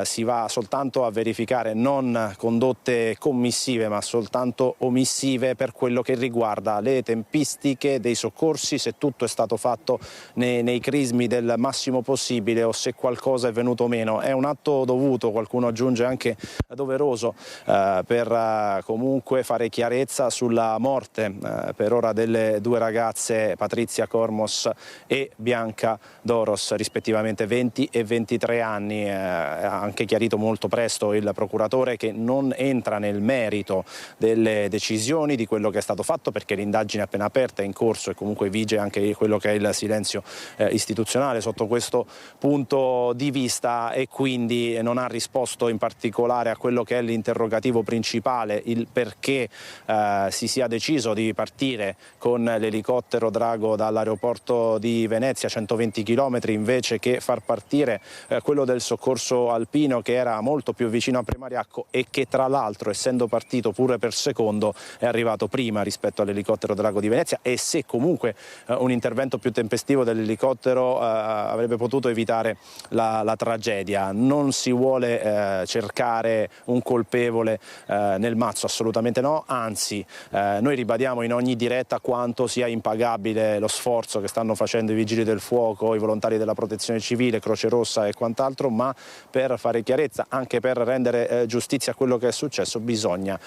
si va soltanto a verificare non condotte commissive ma soltanto omissive per quello che riguarda le tempistiche dei soccorsi, se tutto è stato fatto nei crismi del massimo possibile o se qualcosa è venuto meno. È un atto dovuto, qualcuno aggiunge anche doveroso, per comunque fare chiarezza sulla morte per ora delle due ragazze, Patrizia Cormos e Bianca Doros, rispettivamente 20 e 23 anni. Ha anche chiarito molto presto il procuratore che non entra nel merito delle decisioni, di quello che è stato fatto, perché l'indagine è appena aperta, è in corso e comunque vige anche quello che è il silenzio istituzionale sotto questo punto di vista, e quindi non ha risposto in particolare a quello che è l'interrogativo principale, il perché si sia deciso di partire con l'elicottero Drago dall'aeroporto di Venezia, 120 km, invece che far partire quello del soccorso alpino, che era molto più vicino a Premariacco e che tra l'altro, essendo partito pure per secondo, è arrivato prima rispetto all'elicottero Drago di Venezia, e se comunque un intervento più tempestivo dell'elicottero avrebbe potuto evitare la tragedia. Non si vuole cercare un colpevole nel mazzo, assolutamente no, anzi noi ribadiamo in ogni diretta quanto sia impagabile lo sforzo che stanno facendo i vigili del fuoco, i volontari della protezione civile, Croce Rossa e quant'altro, ma per fare chiarezza, anche per rendere giustizia a quello che è successo, bisogna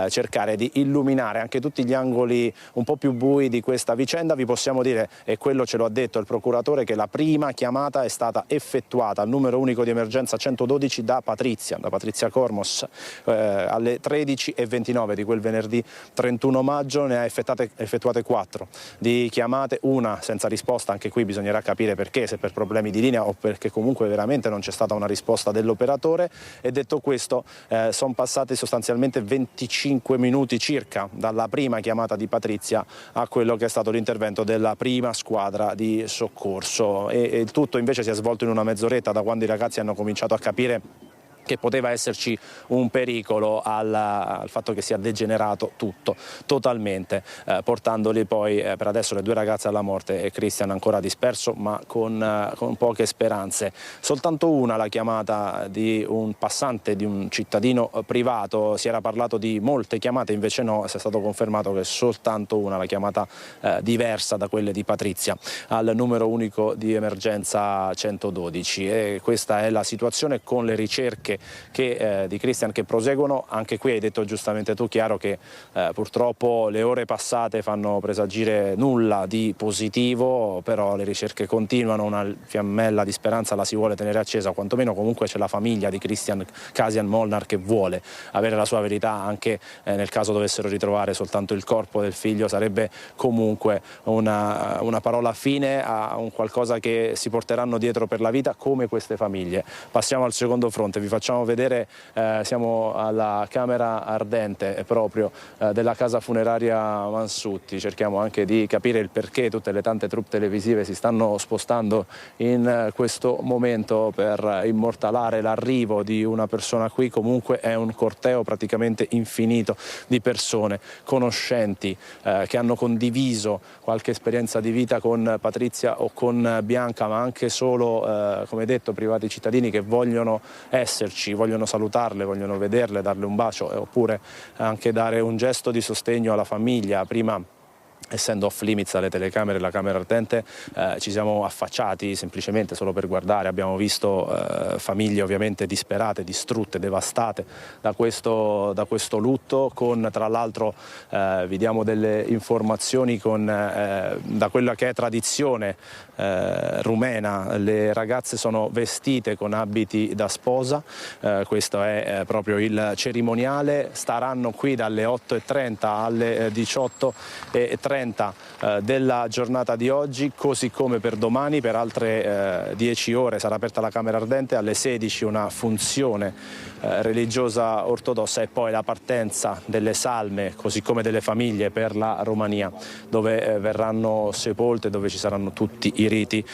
cercare di illuminare anche tutti gli angoli un po' più bui di questa vicenda. Vi possiamo dire, e quello ce lo ha detto il procuratore, che la prima chiamata è stata effettuata al numero unico di emergenza 112 da Patrizia Cormos alle 13:29 di quel venerdì 31 maggio. Ne ha effettuate 4 di chiamate, una senza risposta. Anche qui bisognerà capire perché, se per problemi di linea o perché comunque veramente non c'è stata una risposta dell'operatore. E detto questo, sono passati sostanzialmente 25 minuti circa dalla prima chiamata di Patrizia a quello che è stato l'intervento della prima squadra di soccorso, e il tutto invece si è svolto in una mezz'oretta, da quando i ragazzi hanno cominciato a capire che poteva esserci un pericolo al fatto che sia degenerato tutto totalmente, portandoli poi per adesso le due ragazze alla morte e Christian ancora disperso, ma con poche speranze. Soltanto una la chiamata di un passante, di un cittadino privato. Si era parlato di molte chiamate, invece no, si è stato confermato che soltanto una, la chiamata diversa da quelle di Patrizia, al numero unico di emergenza 112. E questa è la situazione, con le ricerche di Christian che proseguono. Anche qui hai detto giustamente tu, Chiaro, che purtroppo le ore passate fanno presagire nulla di positivo, però le ricerche continuano, una fiammella di speranza la si vuole tenere accesa, quantomeno comunque c'è la famiglia di Christian Kasian Molnar che vuole avere la sua verità, anche nel caso dovessero ritrovare soltanto il corpo del figlio. Sarebbe comunque una parola fine a un qualcosa che si porteranno dietro per la vita, come queste famiglie. Passiamo al secondo fronte, vi facciamo vedere, siamo alla camera ardente proprio della casa funeraria Mansutti. Cerchiamo anche di capire il perché tutte le tante troupe televisive si stanno spostando in questo momento per immortalare l'arrivo di una persona qui. Comunque è un corteo praticamente infinito di persone, conoscenti, che hanno condiviso qualche esperienza di vita con Patrizia o con Bianca, ma anche solo, come detto, privati cittadini che vogliono esserci, vogliono salutarle, vogliono vederle, darle un bacio, oppure anche dare un gesto di sostegno alla famiglia. Prima essendo off limits alle telecamere e la camera ardente, ci siamo affacciati semplicemente solo per guardare. Abbiamo visto famiglie ovviamente disperate, distrutte, devastate da questo lutto, con tra l'altro vi diamo delle informazioni da quella che è tradizione rumena. Le ragazze sono vestite con abiti da sposa, questo è proprio il cerimoniale. Staranno qui dalle 8:30 alle 18:30 della giornata di oggi, così come per domani. Per altre 10 ore sarà aperta la camera ardente, alle 16 una funzione religiosa ortodossa e poi la partenza delle salme, così come delle famiglie, per la Romania, dove verranno sepolte, dove ci saranno tutti i riti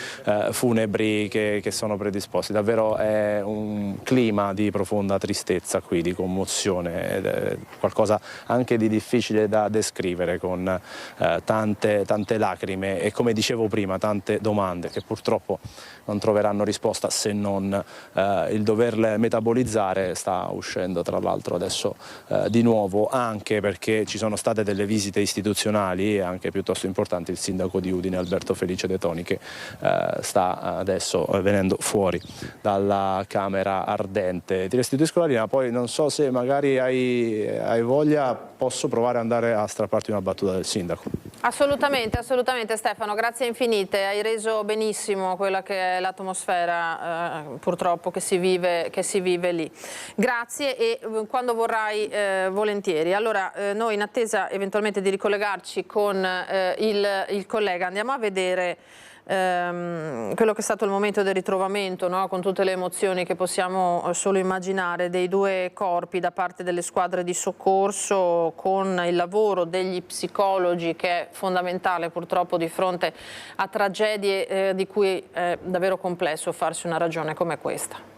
funebri che sono predisposti. Davvero è un clima di profonda tristezza qui, di commozione, ed è qualcosa anche di difficile da descrivere, con tante lacrime e, come dicevo prima, tante domande che purtroppo non troveranno risposta, se non il doverle metabolizzare. Sta uscendo tra l'altro adesso di nuovo, anche perché ci sono state delle visite istituzionali anche piuttosto importanti. Il sindaco di Udine, Alberto Felice De Toni, che sta adesso venendo fuori dalla camera ardente. Ti restituisco la linea, poi non so se magari hai voglia, posso provare ad andare a strapparti una battuta del sindaco. Assolutamente, assolutamente Stefano, grazie infinite, hai reso benissimo quella che è l'atmosfera purtroppo che si vive lì. Grazie, e quando vorrai volentieri. Allora noi, in attesa eventualmente di ricollegarci con il collega, andiamo a vedere quello che è stato il momento del ritrovamento, no? Con tutte le emozioni che possiamo solo immaginare, dei due corpi da parte delle squadre di soccorso, con il lavoro degli psicologi, che è fondamentale purtroppo di fronte a tragedie di cui è davvero complesso farsi una ragione come questa.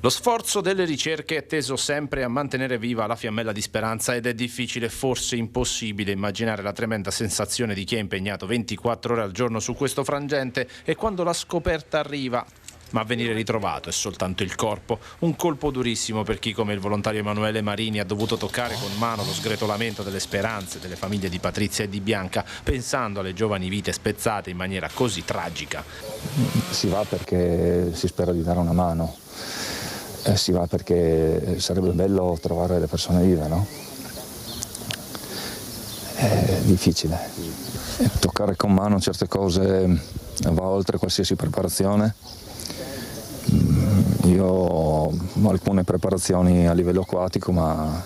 Lo sforzo delle ricerche è teso sempre a mantenere viva la fiammella di speranza, ed è difficile, forse impossibile, immaginare la tremenda sensazione di chi è impegnato 24 ore al giorno su questo frangente, e quando la scoperta arriva, ma a venire ritrovato è soltanto il corpo. Un colpo durissimo per chi, come il volontario Emanuele Marini, ha dovuto toccare con mano lo sgretolamento delle speranze delle famiglie di Patrizia e di Bianca, pensando alle giovani vite spezzate in maniera così tragica. Si va perché si spera di dare una mano. Si va perché sarebbe bello trovare le persone vive, no? È difficile. Toccare con mano certe cose va oltre qualsiasi preparazione. Io ho alcune preparazioni a livello acquatico, ma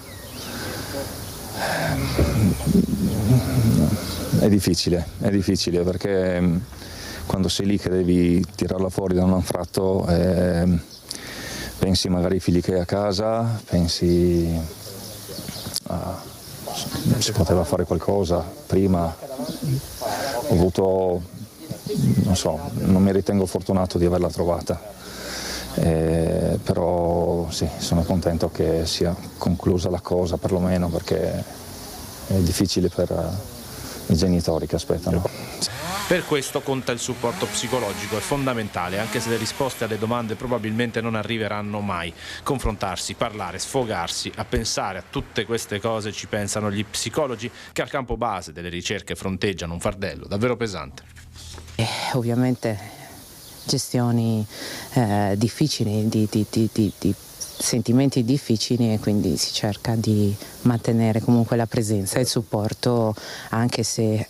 è difficile perché quando sei lì che devi tirarla fuori da un anfratto, pensi magari ai figli che hai a casa, pensi si poteva fare qualcosa prima. Ho avuto, non so, non mi ritengo fortunato di averla trovata, però sì, sono contento che sia conclusa la cosa, perlomeno, perché è difficile per i genitori che aspettano. Per questo conta il supporto psicologico, è fondamentale, anche se le risposte alle domande probabilmente non arriveranno mai. Confrontarsi, parlare, sfogarsi, a pensare a tutte queste cose ci pensano gli psicologi, che al campo base delle ricerche fronteggiano un fardello davvero pesante. Ovviamente gestioni difficili, di sentimenti difficili, e quindi si cerca di mantenere comunque la presenza e il supporto, anche se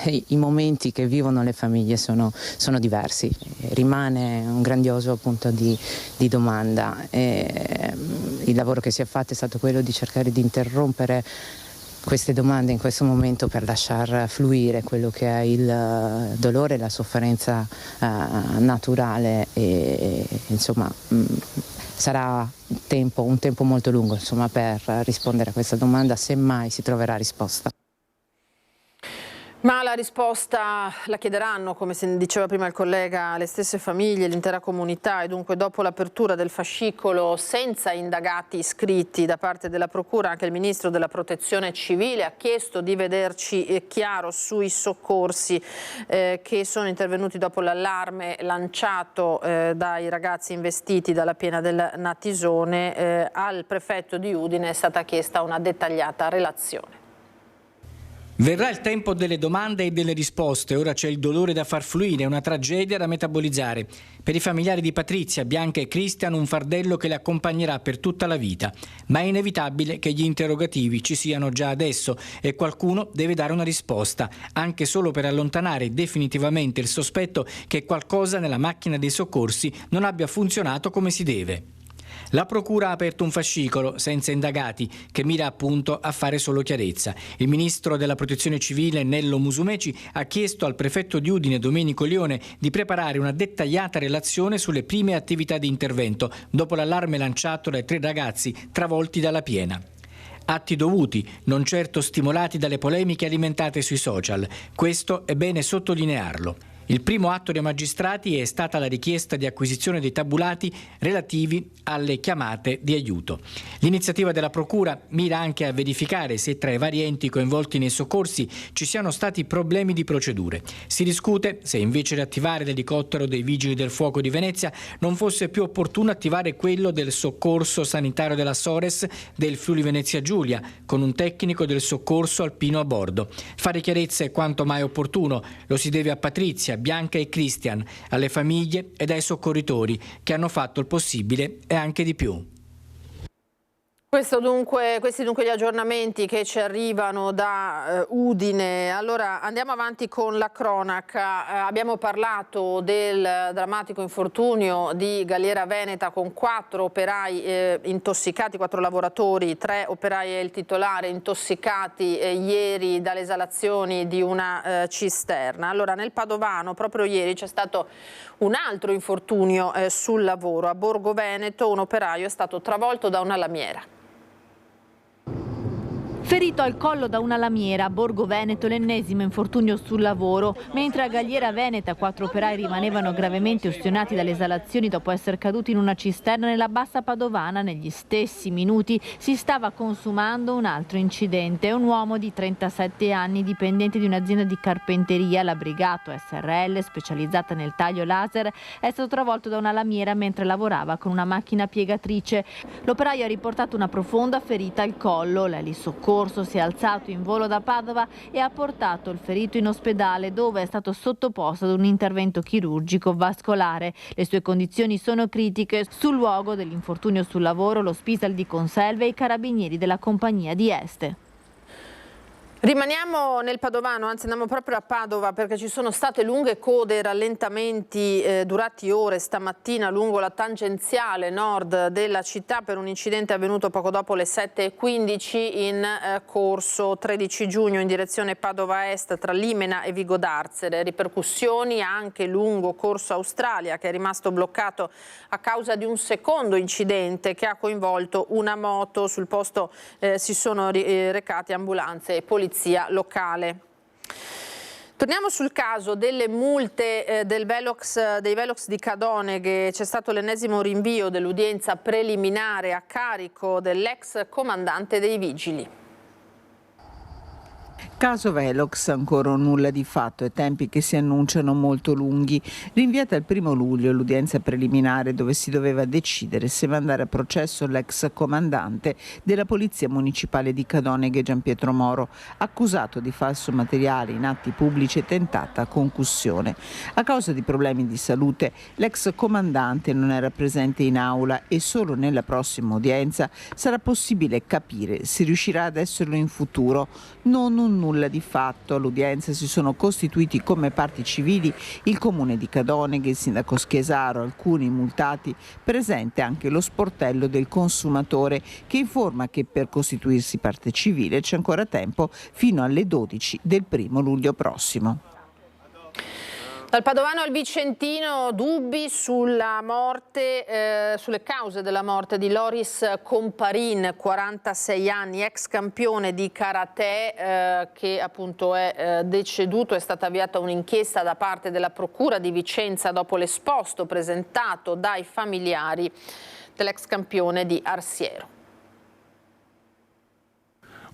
i momenti che vivono le famiglie sono diversi. Rimane un grandioso punto di domanda, e il lavoro che si è fatto è stato quello di cercare di interrompere queste domande in questo momento per lasciar fluire quello che è il dolore e la sofferenza naturale, e insomma sarà un tempo molto lungo, insomma, per rispondere a questa domanda, se mai si troverà risposta. Ma la risposta la chiederanno, come diceva prima il collega, le stesse famiglie, l'intera comunità, e dunque dopo l'apertura del fascicolo senza indagati iscritti da parte della Procura, anche il Ministro della Protezione Civile ha chiesto di vederci chiaro sui soccorsi che sono intervenuti dopo l'allarme lanciato dai ragazzi investiti dalla piena del Natisone. Al prefetto di Udine è stata chiesta una dettagliata relazione. Verrà il tempo delle domande e delle risposte, ora c'è il dolore da far fluire, una tragedia da metabolizzare. Per i familiari di Patrizia, Bianca e Christian un fardello che le accompagnerà per tutta la vita, ma è inevitabile che gli interrogativi ci siano già adesso e qualcuno deve dare una risposta, anche solo per allontanare definitivamente il sospetto che qualcosa nella macchina dei soccorsi non abbia funzionato come si deve. La procura ha aperto un fascicolo senza indagati che mira appunto a fare solo chiarezza. Il ministro della Protezione Civile Nello Musumeci ha chiesto al prefetto di Udine Domenico Lione di preparare una dettagliata relazione sulle prime attività di intervento dopo l'allarme lanciato dai 3 ragazzi travolti dalla piena. Atti dovuti, non certo stimolati dalle polemiche alimentate sui social. Questo è bene sottolinearlo. Il primo atto dei magistrati è stata la richiesta di acquisizione dei tabulati relativi alle chiamate di aiuto. L'iniziativa della Procura mira anche a verificare se tra i vari enti coinvolti nei soccorsi ci siano stati problemi di procedure. Si discute se invece di attivare l'elicottero dei Vigili del Fuoco di Venezia non fosse più opportuno attivare quello del soccorso sanitario della Sores del Friuli Venezia Giulia, con un tecnico del soccorso alpino a bordo. Fare chiarezza è quanto mai opportuno, lo si deve a Patrizia, Bianca e Christian, alle famiglie ed ai soccorritori che hanno fatto il possibile e anche di più. Questi dunque gli aggiornamenti che ci arrivano da Udine. Allora andiamo avanti con la cronaca. Abbiamo parlato del drammatico infortunio di Galliera Veneta con 4 operai intossicati, 4 lavoratori, 3 operai e il titolare intossicati ieri dalle esalazioni di una cisterna. Allora nel Padovano proprio ieri c'è stato un altro infortunio sul lavoro. A Borgo Veneto un operaio è stato travolto da una lamiera. Ferito al collo da una lamiera, a Borgo Veneto l'ennesimo infortunio sul lavoro, mentre a Galliera Veneta 4 operai rimanevano gravemente ustionati dalle esalazioni dopo essere caduti in una cisterna nella bassa padovana. Negli stessi minuti si stava consumando un altro incidente. Un uomo di 37 anni, dipendente di un'azienda di carpenteria, la Brigato SRL, specializzata nel taglio laser, è stato travolto da una lamiera mentre lavorava con una macchina piegatrice. L'operaio ha riportato una profonda ferita al collo. L'elisoccorso si è alzato in volo da Padova e ha portato il ferito in ospedale, dove è stato sottoposto ad un intervento chirurgico vascolare. Le sue condizioni sono critiche. Sul luogo dell'infortunio sul lavoro lo Spisal di Conselve e i carabinieri della compagnia di Este. Rimaniamo nel Padovano, anzi andiamo proprio a Padova perché ci sono state lunghe code e rallentamenti durati ore stamattina lungo la tangenziale nord della città per un incidente avvenuto poco dopo le 7:15 in corso 13 giugno in direzione Padova Est tra Limena e Vigo d'Arzere. Ripercussioni anche lungo corso Australia che è rimasto bloccato a causa di un secondo incidente che ha coinvolto una moto. Sul posto si sono recate ambulanze e polizia locale. Torniamo sul caso delle multe dei Velox di Cadoneghe. C'è stato l'ennesimo rinvio dell'udienza preliminare a carico dell'ex comandante dei Vigili. Caso Velox, ancora nulla di fatto e tempi che si annunciano molto lunghi. Rinviata al 1 luglio l'udienza preliminare dove si doveva decidere se mandare a processo l'ex comandante della Polizia Municipale di Cadoneghe Gianpietro Moro, accusato di falso materiale in atti pubblici e tentata concussione. A causa di problemi di salute l'ex comandante non era presente in aula e solo nella prossima udienza sarà possibile capire se riuscirà ad esserlo in futuro. Non un nulla di fatto. All'udienza si sono costituiti come parti civili il comune di Cadoneghe, il sindaco Schiesaro, alcuni multati, presente anche lo sportello del consumatore che informa che per costituirsi parte civile c'è ancora tempo fino alle 12 del 1 luglio prossimo. Dal Padovano al Vicentino, dubbi sulla morte, sulle cause della morte di Loris Comparin, 46 anni, ex campione di karate che appunto è deceduto. È stata avviata un'inchiesta da parte della Procura di Vicenza dopo l'esposto presentato dai familiari dell'ex campione di Arsiero.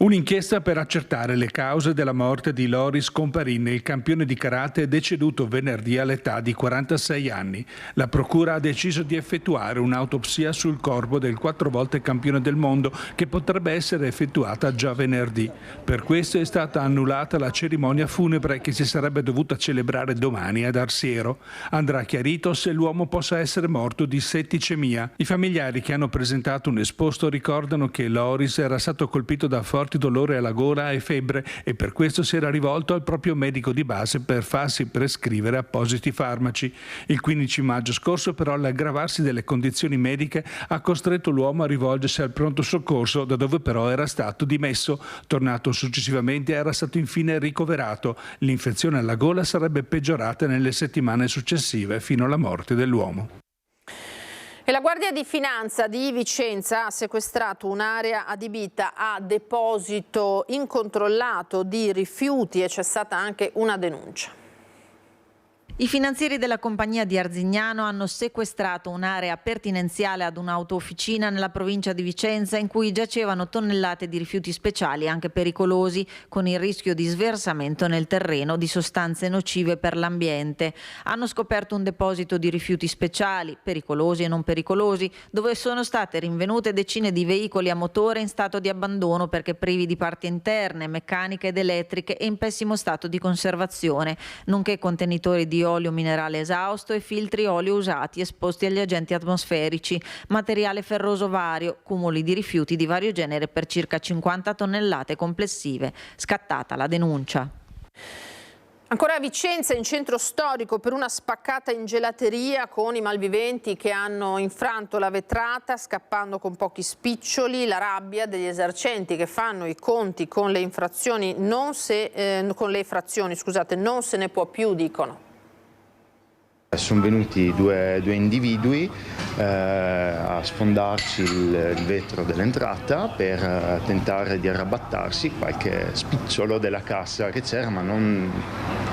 Un'inchiesta per accertare le cause della morte di Loris Comparin, il campione di karate deceduto venerdì all'età di 46 anni. La procura ha deciso di effettuare un'autopsia sul corpo del 4 volte campione del mondo che potrebbe essere effettuata già venerdì. Per questo è stata annullata la cerimonia funebre che si sarebbe dovuta celebrare domani ad Arsiero. Andrà chiarito se l'uomo possa essere morto di setticemia. I familiari che hanno presentato un esposto ricordano che Loris era stato colpito da forti dolore alla gola e febbre e per questo si era rivolto al proprio medico di base per farsi prescrivere appositi farmaci. Il 15 maggio scorso però l'aggravarsi delle condizioni mediche ha costretto l'uomo a rivolgersi al pronto soccorso, da dove però era stato dimesso. Tornato successivamente era stato infine ricoverato. L'infezione alla gola sarebbe peggiorata nelle settimane successive fino alla morte dell'uomo. E la Guardia di Finanza di Vicenza ha sequestrato un'area adibita a deposito incontrollato di rifiuti e c'è stata anche una denuncia. I finanzieri della compagnia di Arzignano hanno sequestrato un'area pertinenziale ad un'autoofficina nella provincia di Vicenza in cui giacevano tonnellate di rifiuti speciali anche pericolosi, con il rischio di sversamento nel terreno di sostanze nocive per l'ambiente. Hanno scoperto un deposito di rifiuti speciali, pericolosi e non pericolosi, dove sono state rinvenute decine di veicoli a motore in stato di abbandono perché privi di parti interne, meccaniche ed elettriche e in pessimo stato di conservazione, nonché contenitori di olio minerale esausto e filtri olio usati esposti agli agenti atmosferici, materiale ferroso vario, cumuli di rifiuti di vario genere per circa 50 tonnellate complessive. Scattata la denuncia. Ancora a Vicenza, in centro storico, per una spaccata in gelateria con i malviventi che hanno infranto la vetrata, scappando con pochi spiccioli. La rabbia degli esercenti che fanno i conti con le infrazioni, non se ne può più, dicono. Sono venuti due individui a sfondarci il vetro dell'entrata per tentare di arrabattarsi qualche spicciolo della cassa che c'era, ma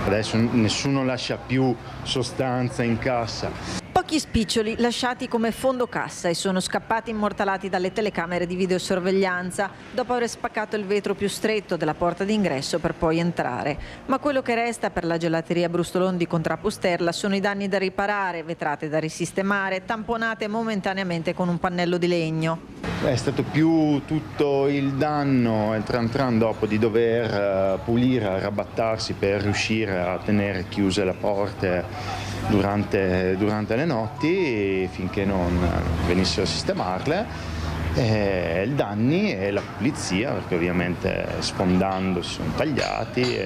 adesso nessuno lascia più sostanza in cassa. Pochi spiccioli lasciati come fondo cassa e sono scappati immortalati dalle telecamere di videosorveglianza dopo aver spaccato il vetro più stretto della porta d'ingresso per poi entrare. Ma quello che resta per la gelateria Brustolon di Contrapusterla sono i danni da riparare, vetrate da risistemare, tamponate momentaneamente con un pannello di legno. È stato più tutto il danno tran dopo di dover pulire, arrabattarsi per riuscire a tenere chiuse le porte durante le notti finché non venissero a sistemarle. I danni e la pulizia, perché ovviamente sfondando si sono tagliati,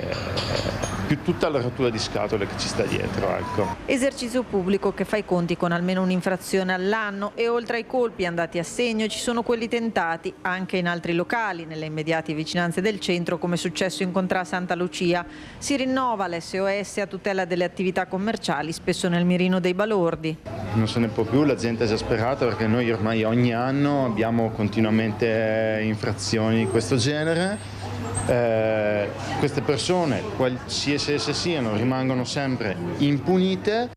più tutta la rottura di scatole che ci sta dietro. Ecco. Esercizio pubblico che fa i conti con almeno un'infrazione all'anno e oltre ai colpi andati a segno ci sono quelli tentati anche in altri locali, nelle immediate vicinanze del centro, come è successo in Contrà Santa Lucia. Si rinnova l'SOS a tutela delle attività commerciali, spesso nel mirino dei balordi. Non se ne può più, la gente è esasperata perché noi ormai ogni anno abbiamo continuamente infrazioni di questo genere. Queste persone, qualsiasi esse siano, rimangono sempre impunite.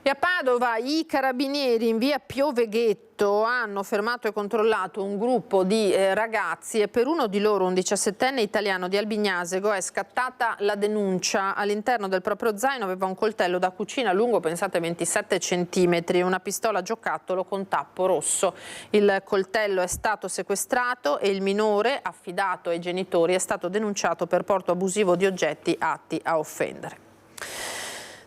E a Padova i carabinieri in via Pioveghetto hanno fermato e controllato un gruppo di ragazzi e per uno di loro, un 17enne italiano di Albignasego, è scattata la denuncia. All'interno del proprio zaino aveva un coltello da cucina lungo, pensate, 27 centimetri e una pistola giocattolo con tappo rosso. Il coltello è stato sequestrato e il minore, affidato ai genitori, è stato denunciato per porto abusivo di oggetti atti a offendere.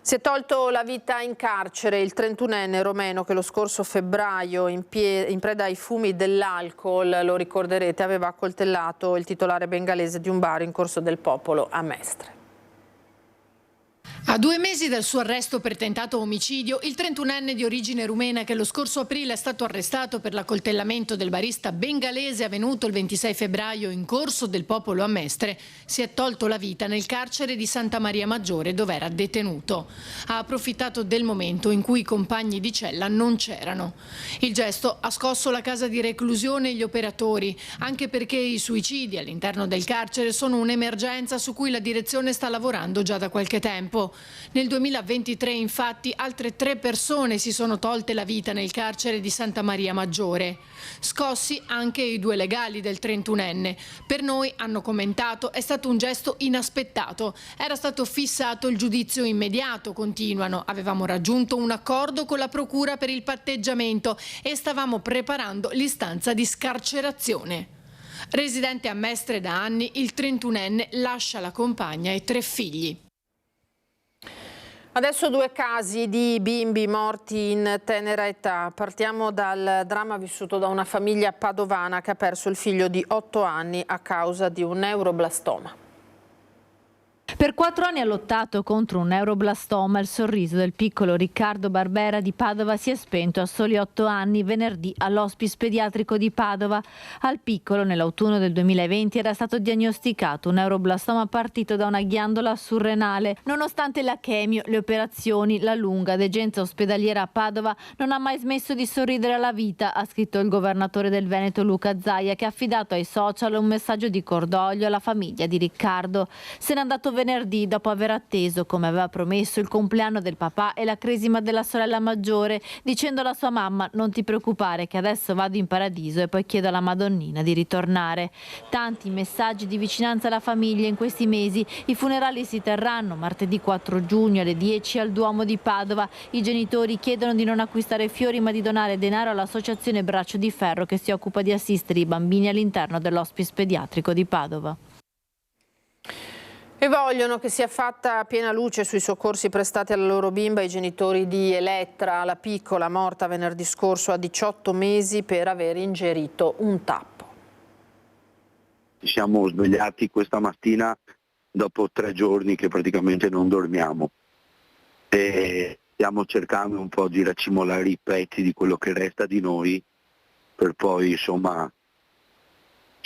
Si è tolto la vita in carcere il 31enne romeno che lo scorso febbraio, in preda ai fumi dell'alcol, lo ricorderete, aveva accoltellato il titolare bengalese di un bar in Corso del Popolo a Mestre. A 2 mesi dal suo arresto per tentato omicidio, il 31enne di origine rumena che lo scorso aprile è stato arrestato per l'accoltellamento del barista bengalese avvenuto il 26 febbraio in Corso del Popolo a Mestre, si è tolto la vita nel carcere di Santa Maria Maggiore dove era detenuto. Ha approfittato del momento in cui i compagni di cella non c'erano. Il gesto ha scosso la casa di reclusione e gli operatori, anche perché i suicidi all'interno del carcere sono un'emergenza su cui la direzione sta lavorando già da qualche tempo. tempo. Nel 2023 infatti altre 3 persone si sono tolte la vita nel carcere di Santa Maria Maggiore. Scossi anche i 2 legali del 31enne. Per noi, hanno commentato, è stato un gesto inaspettato. Era stato fissato il giudizio immediato, continuano. Avevamo raggiunto un accordo con la procura per il patteggiamento e stavamo preparando l'istanza di scarcerazione. Residente a Mestre da anni, il 31enne lascia la compagna e 3 figli. Adesso 2 casi di bimbi morti in tenera età. Partiamo dal dramma vissuto da una famiglia padovana che ha perso il figlio di 8 anni a causa di un neuroblastoma. Per 4 anni ha lottato contro un neuroblastoma. Il sorriso del piccolo Riccardo Barbera di Padova si è spento a soli 8 anni venerdì all'Hospice Pediatrico di Padova. Al piccolo nell'autunno del 2020 era stato diagnosticato un neuroblastoma partito da una ghiandola surrenale. Nonostante la chemio, le operazioni, la lunga degenza ospedaliera a Padova, non ha mai smesso di sorridere alla vita, ha scritto il governatore del Veneto Luca Zaia, che ha affidato ai social un messaggio di cordoglio alla famiglia di Riccardo. Se n'è andato venerdì dopo aver atteso, come aveva promesso, il compleanno del papà e la cresima della sorella maggiore, dicendo alla sua mamma: non ti preoccupare che adesso vado in paradiso e poi chiedo alla Madonnina di ritornare. Tanti messaggi di vicinanza alla famiglia in questi mesi. I funerali si terranno martedì 4 giugno alle 10 al Duomo di Padova. I genitori chiedono di non acquistare fiori ma di donare denaro all'associazione Braccio di Ferro che si occupa di assistere i bambini all'interno dell'Hospice Pediatrico di Padova. E vogliono che sia fatta piena luce sui soccorsi prestati alla loro bimba i genitori di Elettra, la piccola morta venerdì scorso a 18 mesi per aver ingerito un tappo. Ci siamo svegliati questa mattina dopo 3 giorni che praticamente non dormiamo e stiamo cercando un po' di racimolare i pezzi di quello che resta di noi per poi insomma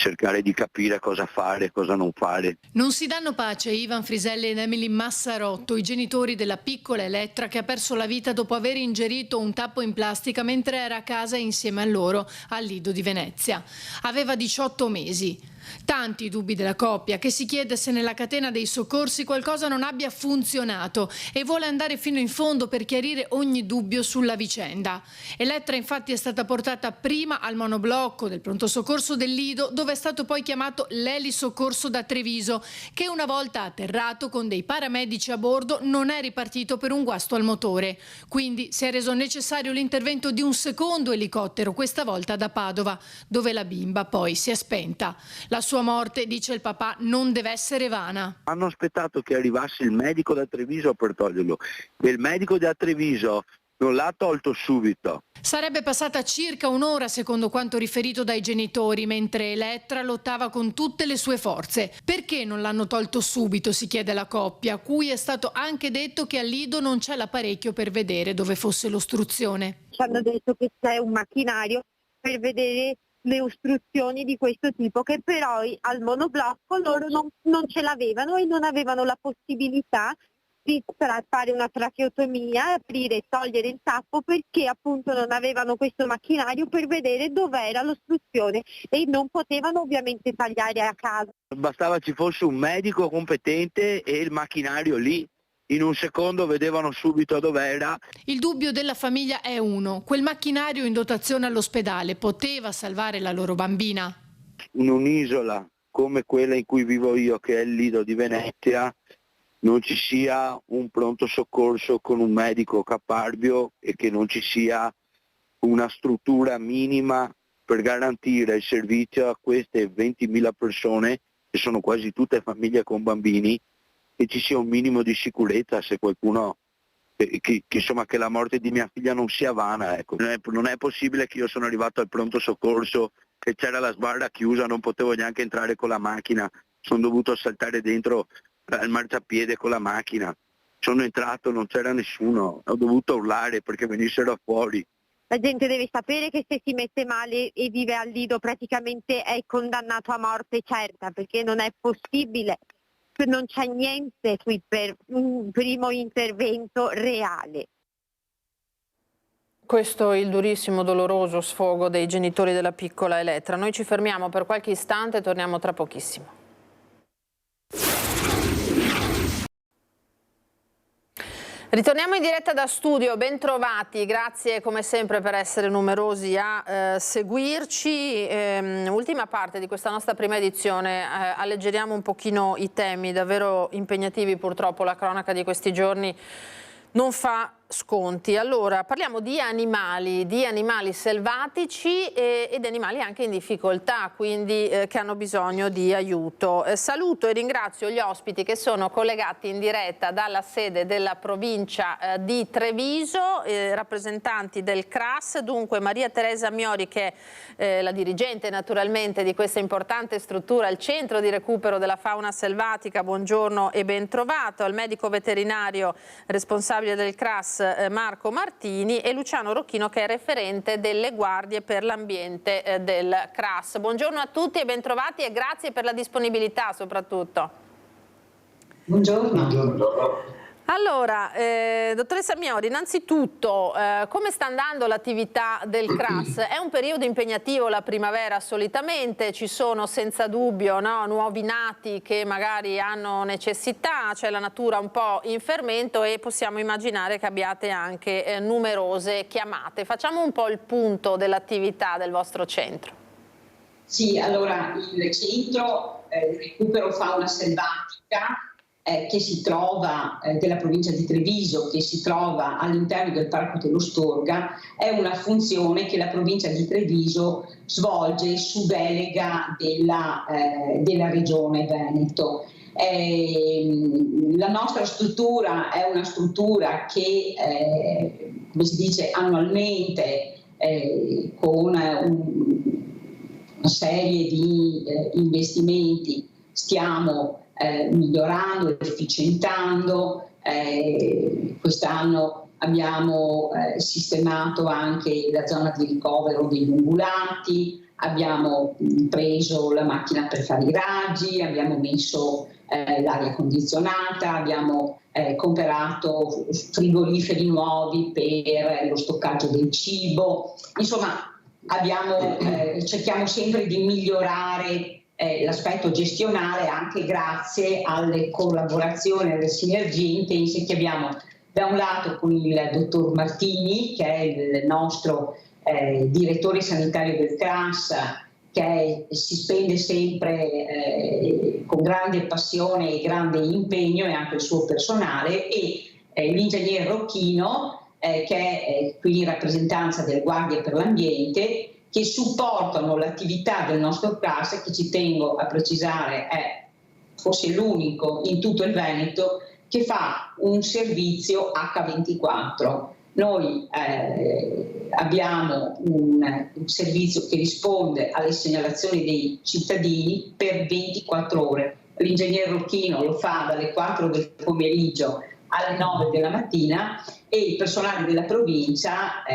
cercare di capire cosa fare e cosa non fare. Non si danno pace Ivan Friselli ed Emily Massarotto, i genitori della piccola Elettra che ha perso la vita dopo aver ingerito un tappo in plastica mentre era a casa insieme a loro al Lido di Venezia. Aveva 18 mesi. Tanti dubbi della coppia, che si chiede se nella catena dei soccorsi qualcosa non abbia funzionato e vuole andare fino in fondo per chiarire ogni dubbio sulla vicenda. Elettra infatti è stata portata prima al monoblocco del pronto soccorso del Lido, dove è stato poi chiamato l'elisoccorso da Treviso, che una volta atterrato con dei paramedici a bordo non è ripartito per un guasto al motore. Quindi si è reso necessario l'intervento di un secondo elicottero, questa volta da Padova, dove la bimba poi si è spenta. La sua morte, dice il papà, non deve essere vana. Hanno aspettato che arrivasse il medico da Treviso per toglierlo e il medico da Treviso non l'ha tolto subito. Sarebbe passata circa un'ora secondo quanto riferito dai genitori, mentre Elettra lottava con tutte le sue forze. Perché non l'hanno tolto subito, si chiede la coppia, a cui è stato anche detto che al Lido non c'è l'apparecchio per vedere dove fosse l'ostruzione. Ci hanno detto che c'è un macchinario per vedere le ostruzioni di questo tipo, che però al monoblocco loro non ce l'avevano e non avevano la possibilità di fare una tracheotomia, aprire e togliere il tappo, perché appunto non avevano questo macchinario per vedere dov'era l'ostruzione e non potevano ovviamente tagliare a casa. Bastava ci fosse un medico competente e il macchinario lì. In un secondo vedevano subito dov'era. Il dubbio della famiglia è uno: quel macchinario in dotazione all'ospedale poteva salvare la loro bambina? In un'isola come quella in cui vivo io, che è il Lido di Venezia, non ci sia un pronto soccorso con un medico caparbio e che non ci sia una struttura minima per garantire il servizio a queste 20.000 persone, che sono quasi tutte famiglie con bambini, che ci sia un minimo di sicurezza, se qualcuno, che la morte di mia figlia non sia vana. Ecco. Non è possibile che io sono arrivato al pronto soccorso e c'era la sbarra chiusa, non potevo neanche entrare con la macchina, sono dovuto saltare dentro al marciapiede con la macchina, sono entrato, non c'era nessuno, ho dovuto urlare perché venissero fuori. La gente deve sapere che se si mette male e vive al Lido praticamente è condannato a morte certa, perché non è possibile. Non c'è niente qui per un primo intervento reale. Questo è il durissimo, doloroso sfogo dei genitori della piccola Elettra. Noi ci fermiamo per qualche istante e torniamo tra pochissimo. Ritorniamo in diretta da studio, ben trovati, grazie come sempre per essere numerosi a seguirci. Ultima parte di questa nostra prima edizione, alleggeriamo un pochino i temi davvero impegnativi, purtroppo la cronaca di questi giorni non fa sconti. Allora, parliamo di animali selvatici ed animali anche in difficoltà, quindi che hanno bisogno di aiuto. Saluto e ringrazio gli ospiti che sono collegati in diretta dalla sede della provincia di Treviso, rappresentanti del CRAS, dunque Maria Teresa Miori, che è la dirigente naturalmente di questa importante struttura, il centro di recupero della fauna selvatica. Buongiorno e ben trovato. Al medico veterinario responsabile del CRAS Marco Martini e Luciano Rocchino, che è referente delle guardie per l'ambiente del CRAS. Buongiorno a tutti e bentrovati e grazie per la disponibilità soprattutto. Buongiorno. Allora, dottoressa Miori, innanzitutto come sta andando l'attività del CRAS? È un periodo impegnativo la primavera solitamente, ci sono senza dubbio nuovi nati che magari hanno necessità, c'è la natura un po' in fermento e possiamo immaginare che abbiate anche numerose chiamate. Facciamo un po' il punto dell'attività del vostro centro. Sì, allora il centro recupero fauna selvatica che si trova della provincia di Treviso, che si trova all'interno del Parco dello Storga, è una funzione che la provincia di Treviso svolge su delega della regione Veneto. La nostra struttura è una struttura che, come si dice, annualmente con una serie di investimenti stiamo migliorando, efficientando. Quest'anno abbiamo sistemato anche la zona di ricovero degli ungulati, abbiamo preso la macchina per fare i raggi, abbiamo messo l'aria condizionata, abbiamo comprato frigoriferi nuovi per lo stoccaggio del cibo. Insomma, cerchiamo sempre di migliorare l'aspetto gestionale, anche grazie alle collaborazioni, alle sinergie intense che abbiamo da un lato con il dottor Martini, che è il nostro direttore sanitario del CRAS, che si spende sempre con grande passione e grande impegno, e anche il suo personale, e l'ingegner Rocchino, che è qui in rappresentanza delle guardie per l'ambiente, che supportano l'attività del nostro CRAS, che ci tengo a precisare è forse l'unico in tutto il Veneto che fa un servizio H24. Noi abbiamo un servizio che risponde alle segnalazioni dei cittadini per 24 ore. L'ingegner Rocchino lo fa dalle 4 del pomeriggio alle 9 della mattina e il personale della provincia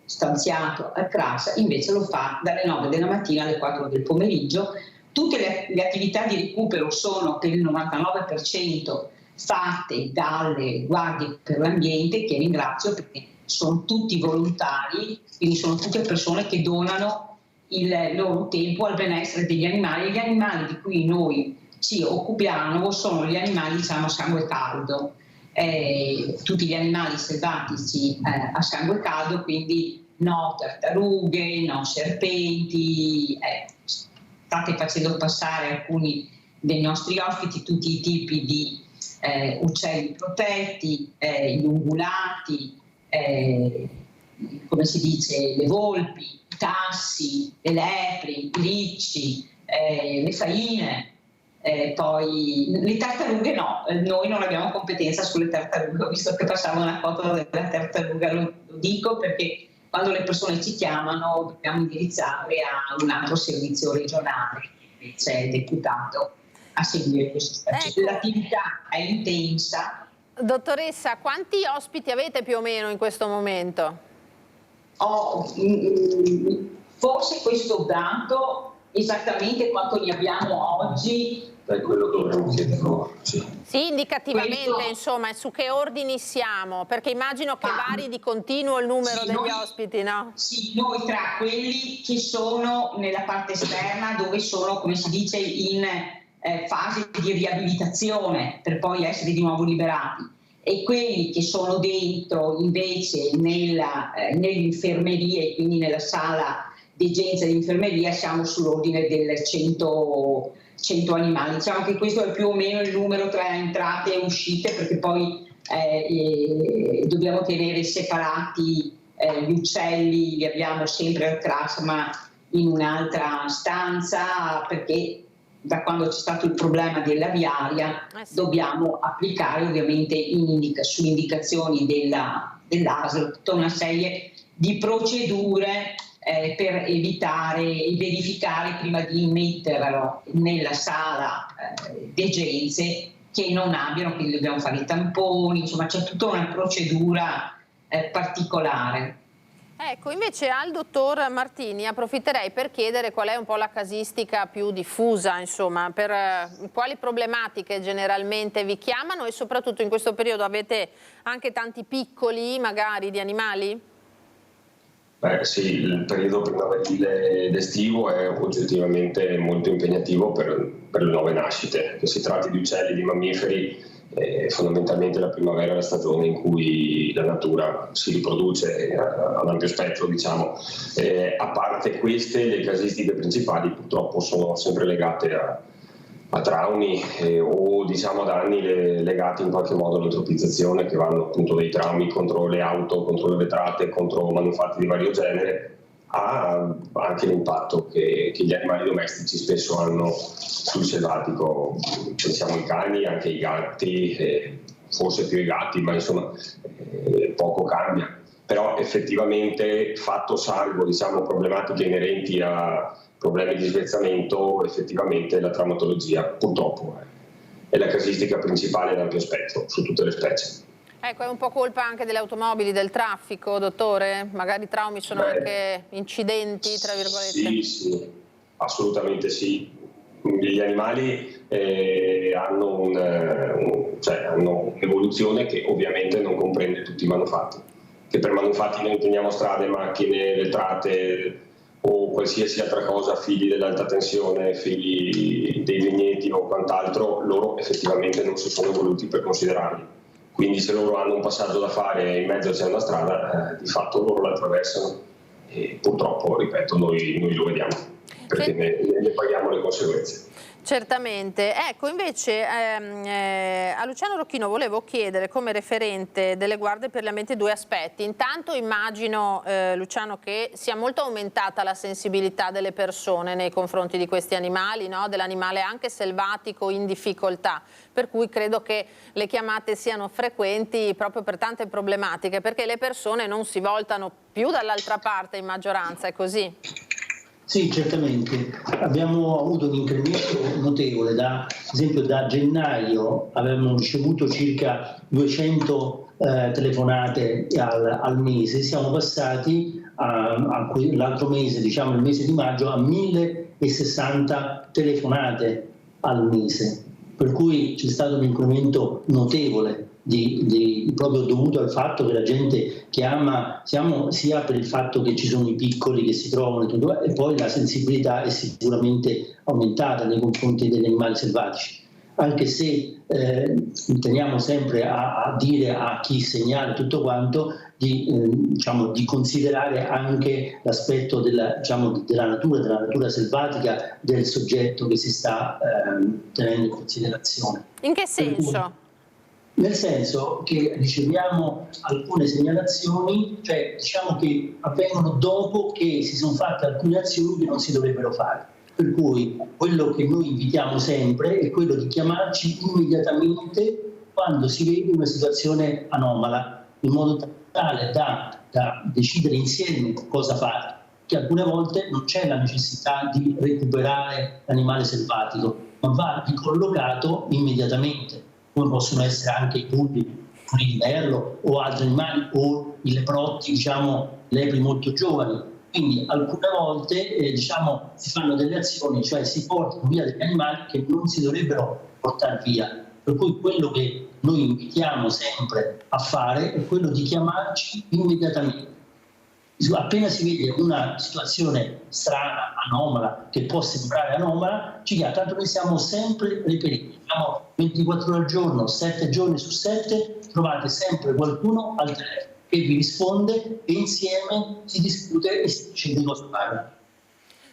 stanziato al CRAS invece lo fa dalle 9 della mattina alle 4 del pomeriggio. Tutte le attività di recupero sono per il 99% fatte dalle guardie per l'ambiente, che ringrazio perché sono tutti volontari, quindi sono tutte persone che donano il loro tempo al benessere degli animali. Gli animali di cui noi ci occupiamo sono gli animali, diciamo, a sangue caldo. Tutti gli animali selvatici a sangue caldo, quindi no tartarughe, no serpenti. State facendo passare alcuni dei nostri ospiti tutti i tipi di uccelli protetti, gli ungulati, come si dice, le volpi, i tassi, le lepri, i ricci, le faine. Poi le tartarughe no, noi non abbiamo competenza sulle tartarughe, visto che passavo una foto della tartaruga, lo dico perché quando le persone ci chiamano dobbiamo indirizzarle a un altro servizio regionale che invece è deputato a seguire questo spazio. L'attività è intensa. Dottoressa, quanti ospiti avete più o meno in questo momento? Forse questo dato, esattamente quanto ne abbiamo oggi, è quello che volevo chiedere loro. Sì, indicativamente, insomma, su che ordini siamo? Perché immagino che vari di continuo il numero degli ospiti, no? Sì, noi tra quelli che sono nella parte esterna, dove sono, come si dice, in fase di riabilitazione per poi essere di nuovo liberati, e quelli che sono dentro invece nell'infermeria e quindi nella sala di degenza di infermeria siamo sull'ordine del 100 animali. Diciamo che questo è più o meno il numero tra entrate e uscite, perché poi dobbiamo tenere separati gli uccelli, li abbiamo sempre al CRAS ma in un'altra stanza, perché da quando c'è stato il problema dell'aviaria dobbiamo applicare ovviamente su indicazioni dell'ASL tutta una serie di procedure per evitare e verificare prima di metterlo nella sala degenze che non abbiano, quindi dobbiamo fare i tamponi, insomma c'è tutta una procedura particolare. Ecco, invece al dottor Martini approfitterei per chiedere qual è un po' la casistica più diffusa, insomma, per quali problematiche generalmente vi chiamano e soprattutto in questo periodo avete anche tanti piccoli magari di animali? Sì, il periodo primaverile ed estivo è oggettivamente molto impegnativo per le nuove nascite, che si tratti di uccelli, di mammiferi. Fondamentalmente la primavera è la stagione in cui la natura si riproduce ad ampio spettro, diciamo. A parte queste, le casistiche principali purtroppo sono sempre legate a traumi o diciamo a danni legati in qualche modo all'antropizzazione, che vanno appunto dai traumi contro le auto, contro le vetrate, contro manufatti di vario genere, ha anche l'impatto che gli animali domestici spesso hanno sul selvatico. Pensiamo ai cani, anche ai gatti, forse più ai gatti, ma insomma poco cambia. Però effettivamente, fatto salvo diciamo, problematiche inerenti a problemi di svezzamento, effettivamente la traumatologia purtroppo è la casistica principale ad ampio spettro su tutte le specie. Ecco, è un po' colpa anche delle automobili, del traffico, dottore? Magari i traumi sono anche incidenti, tra virgolette? Sì, assolutamente sì. Gli animali hanno un'evoluzione che ovviamente non comprende tutti i manufatti. Che per manufatti noi intendiamo strade, macchine, vetrate o qualsiasi altra cosa, fili dell'alta tensione, fili dei legneti o quant'altro, loro effettivamente non si sono evoluti per considerarli. Quindi se loro hanno un passaggio da fare e in mezzo c'è una strada, di fatto loro la attraversano e purtroppo, ripeto, noi lo vediamo, perché ne paghiamo le conseguenze. Certamente. Ecco, invece a Luciano Rocchino volevo chiedere, come referente delle guardie per l'ambiente, due aspetti. Intanto immagino, Luciano, che sia molto aumentata la sensibilità delle persone nei confronti di questi animali, no? Dell'animale anche selvatico in difficoltà, per cui credo che le chiamate siano frequenti proprio per tante problematiche, perché le persone non si voltano più dall'altra parte in maggioranza, è così? Sì, certamente. Abbiamo avuto un incremento notevole, ad esempio da gennaio avevamo ricevuto circa 200 telefonate al mese, siamo passati l'altro mese, diciamo il mese di maggio, a 1060 telefonate al mese, per cui c'è stato un incremento notevole proprio dovuto al fatto che la gente chiama sia per il fatto che ci sono i piccoli che si trovano e poi la sensibilità è sicuramente aumentata nei confronti degli animali selvatici, anche se teniamo sempre a dire a chi segnala tutto quanto di considerare anche l'aspetto della natura selvatica del soggetto che si sta tenendo in considerazione. In che senso? Nel senso che riceviamo alcune segnalazioni, cioè diciamo che avvengono dopo che si sono fatte alcune azioni che non si dovrebbero fare. Per cui quello che noi invitiamo sempre è quello di chiamarci immediatamente quando si vede una situazione anomala, in modo tale da decidere insieme cosa fare, che alcune volte non c'è la necessità di recuperare l'animale selvatico, ma va ricollocato immediatamente, come possono essere anche i pulli di merlo o altri animali, o i leprotti, lepri molto giovani. Quindi alcune volte si fanno delle azioni, cioè si portano via degli animali che non si dovrebbero portare via. Per cui quello che noi invitiamo sempre a fare è quello di chiamarci immediatamente. Appena si vede una situazione strana, anomala, che può sembrare anomala, ci tanto noi siamo sempre reperibili, siamo 24 ore al giorno, 7 giorni su 7, trovate sempre qualcuno al telefono che vi risponde e insieme si discute e si dice di cosa parla.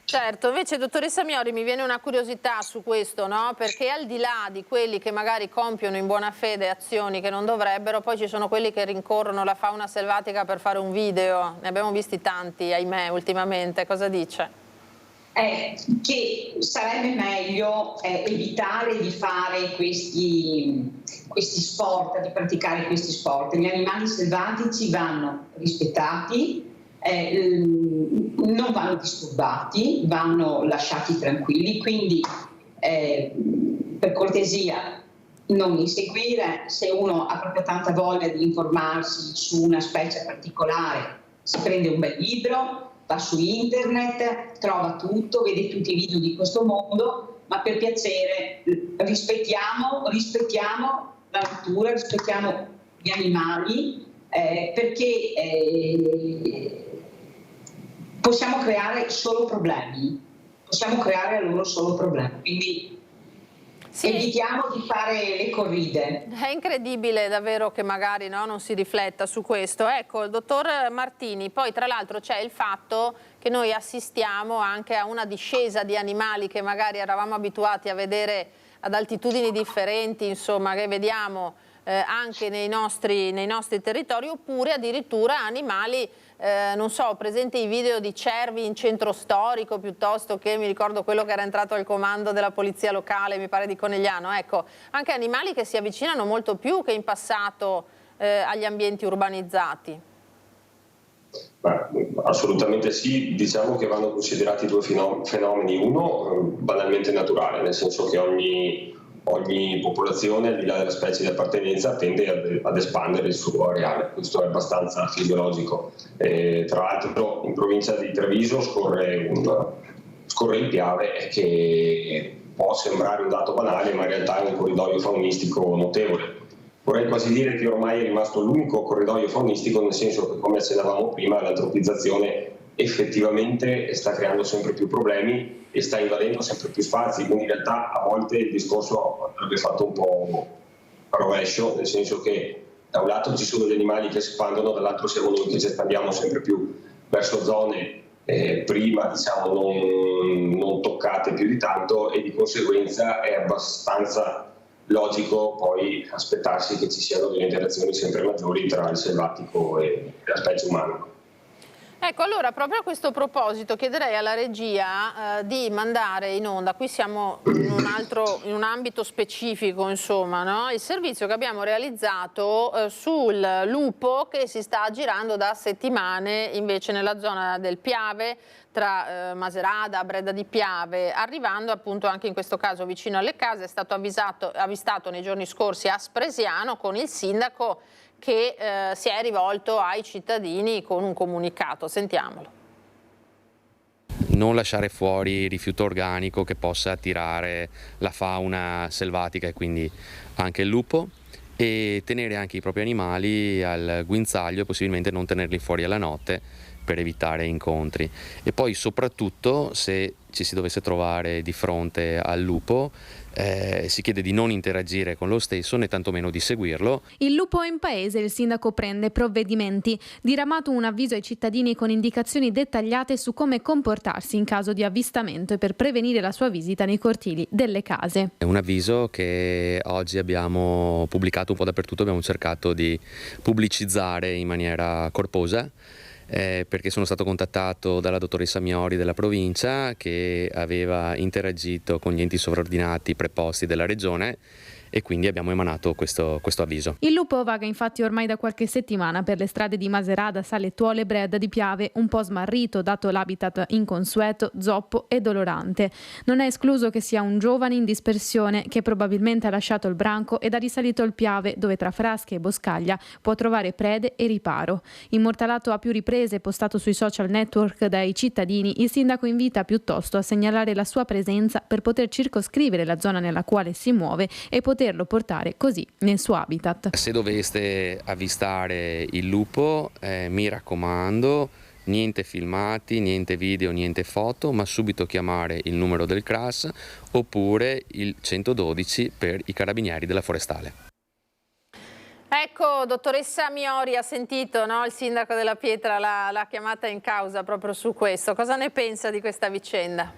Certo, invece dottoressa Miori mi viene una curiosità su questo, no? Perché al di là di quelli che magari compiono in buona fede azioni che non dovrebbero, poi ci sono quelli che rincorrono la fauna selvatica per fare un video, ne abbiamo visti tanti, ahimè, ultimamente, cosa dice? Che sarebbe meglio evitare di fare questi sport, di praticare questi sport. Gli animali selvatici vanno rispettati, non vanno disturbati, vanno lasciati tranquilli, quindi per cortesia non inseguire. Se uno ha proprio tanta voglia di informarsi su una specie particolare, si prende un bel libro, va su internet, trova tutto, vede tutti i video di questo mondo, ma per piacere rispettiamo la natura, rispettiamo gli animali, perché possiamo creare solo problemi, possiamo creare a loro solo problemi, quindi evitiamo di fare le corride. È incredibile davvero che magari non si rifletta su questo. Ecco, dottor Martini, poi tra l'altro c'è il fatto che noi assistiamo anche a una discesa di animali che magari eravamo abituati a vedere ad altitudini differenti, insomma, che vediamo anche nei nostri territori, oppure addirittura animali, non so, presente i video di cervi in centro storico, piuttosto che, mi ricordo quello che era entrato al comando della polizia locale, mi pare di Conegliano, ecco, anche animali che si avvicinano molto più che in passato agli ambienti urbanizzati. Assolutamente sì, diciamo che vanno considerati due fenomeni, uno banalmente naturale, nel senso che ogni popolazione, al di là della specie di appartenenza, tende ad espandere il suo areale. Questo è abbastanza fisiologico. Tra l'altro in provincia di Treviso scorre il Piave, che può sembrare un dato banale, ma in realtà è un corridoio faunistico notevole. Vorrei quasi dire che ormai è rimasto l'unico corridoio faunistico, nel senso che, come accennavamo prima, l'antropizzazione effettivamente sta creando sempre più problemi e sta invadendo sempre più spazi, quindi in realtà a volte il discorso andrebbe fatto un po' a rovescio, nel senso che da un lato ci sono gli animali che si espandono, dall'altro siamo noi che ci espandiamo sempre più verso zone prima diciamo non toccate più di tanto, e di conseguenza è abbastanza logico poi aspettarsi che ci siano delle interazioni sempre maggiori tra il selvatico e la specie umana. Ecco, allora proprio a questo proposito chiederei alla regia di mandare in onda, qui siamo in un ambito specifico, insomma, no? Il servizio che abbiamo realizzato sul lupo che si sta girando da settimane invece nella zona del Piave, tra Maserada, Breda di Piave, arrivando appunto anche in questo caso vicino alle case. È stato avvistato nei giorni scorsi a Spresiano con il sindaco che si è rivolto ai cittadini con un comunicato. Sentiamolo. Non lasciare fuori rifiuto organico che possa attirare la fauna selvatica e quindi anche il lupo, e tenere anche i propri animali al guinzaglio e possibilmente non tenerli fuori alla notte per evitare incontri. E poi soprattutto, se ci si dovesse trovare di fronte al lupo, si chiede di non interagire con lo stesso né tantomeno di seguirlo. Il lupo è in paese, il sindaco prende provvedimenti. Diramato un avviso ai cittadini con indicazioni dettagliate su come comportarsi in caso di avvistamento e per prevenire la sua visita nei cortili delle case. È un avviso che oggi abbiamo pubblicato un po' dappertutto, abbiamo cercato di pubblicizzare in maniera corposa. Perché sono stato contattato dalla dottoressa Miori della provincia, che aveva interagito con gli enti sovraordinati preposti della regione, e quindi abbiamo emanato questo avviso. Il lupo vaga infatti ormai da qualche settimana per le strade di Maserada, Salettuolo e Breda di Piave, un po' smarrito dato l'habitat inconsueto, zoppo e dolorante. Non è escluso che sia un giovane in dispersione che probabilmente ha lasciato il branco ed ha risalito il Piave, dove tra frasche e boscaglia può trovare prede e riparo. Immortalato a più riprese, postato sui social network dai cittadini, il sindaco invita piuttosto a segnalare la sua presenza per poter circoscrivere la zona nella quale si muove e poterlo portare così nel suo habitat. Se doveste avvistare il lupo, mi raccomando, niente filmati, niente video, niente foto, ma subito chiamare il numero del CRAS oppure il 112 per i carabinieri della forestale. Ecco, dottoressa Miori, ha sentito, no? Il sindaco della Pietra l'ha chiamata in causa proprio su questo. Cosa ne pensa di questa vicenda?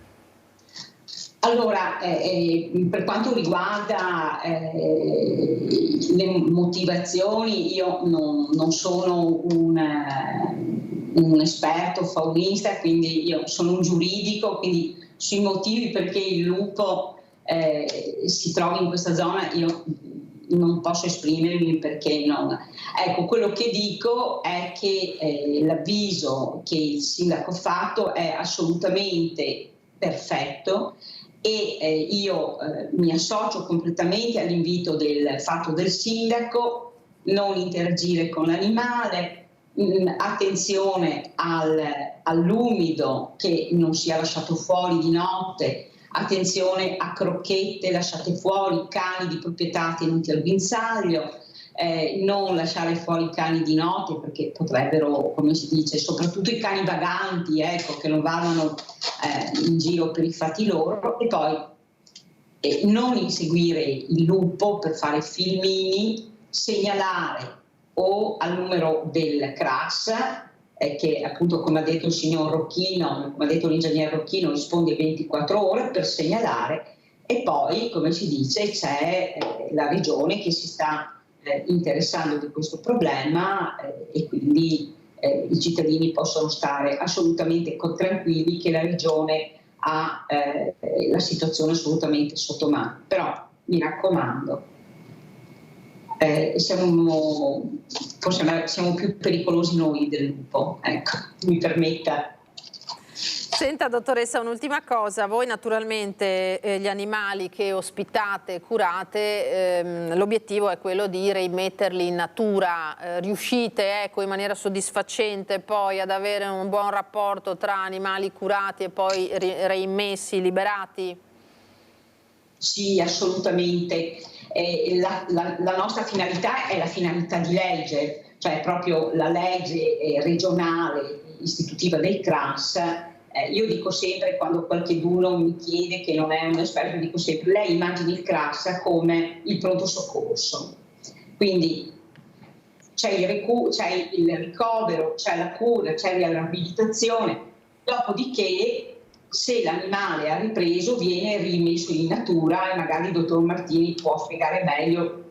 Allora, per quanto riguarda le motivazioni, io non sono un esperto faunista, quindi io sono un giuridico, quindi sui motivi perché il lupo si trova in questa zona io non posso esprimermi perché non. Ecco, quello che dico è che l'avviso che il sindaco ha fatto è assolutamente perfetto e io mi associo completamente all'invito del fatto del sindaco, non interagire con l'animale, attenzione all'umido che non sia lasciato fuori di notte, attenzione a crocchette lasciate fuori, cani di proprietà tenuti al guinzaglio, non lasciare fuori i cani di notte perché potrebbero, come si dice, soprattutto i cani vaganti, ecco, che non vadano in giro per i fatti loro, e poi non inseguire il lupo per fare filmini, segnalare o al numero del CRAS che appunto, come ha detto il signor Rocchino, come ha detto l'ingegnere Rocchino, risponde 24 ore per segnalare, e poi, come si dice, c'è la regione che si sta interessando di questo problema e quindi i cittadini possono stare assolutamente tranquilli che la regione ha la situazione assolutamente sotto mano. Però mi raccomando, siamo più pericolosi noi del lupo, ecco, mi permetta. Senta dottoressa, un'ultima cosa, voi naturalmente gli animali che ospitate, curate, l'obiettivo è quello di rimetterli in natura, riuscite in maniera soddisfacente poi ad avere un buon rapporto tra animali curati e poi reimmessi, liberati? Sì, assolutamente. La nostra finalità è la finalità di legge, cioè proprio la legge regionale istitutiva del CRAS. Io dico sempre, quando qualcuno mi chiede che non è un esperto, dico sempre: lei immagini il CRAS come il pronto soccorso, quindi c'è il ricovero, c'è la cura, c'è la riabilitazione, dopodiché se l'animale ha ripreso viene rimesso in natura e magari il dottor Martini può spiegare meglio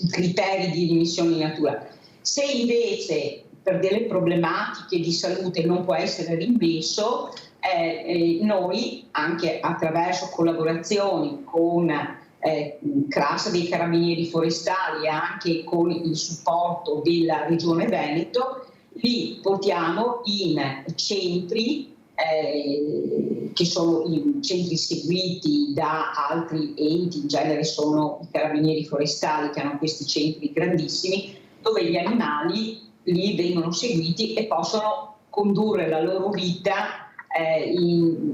i criteri di rimissione in natura. Se invece per delle problematiche di salute non può essere rimesso, noi anche attraverso collaborazioni con CRAS dei Carabinieri Forestali e anche con il supporto della Regione Veneto, li portiamo in centri che sono i centri seguiti da altri enti, in genere sono i Carabinieri Forestali che hanno questi centri grandissimi, dove gli animali lì vengono seguiti e possono condurre la loro vita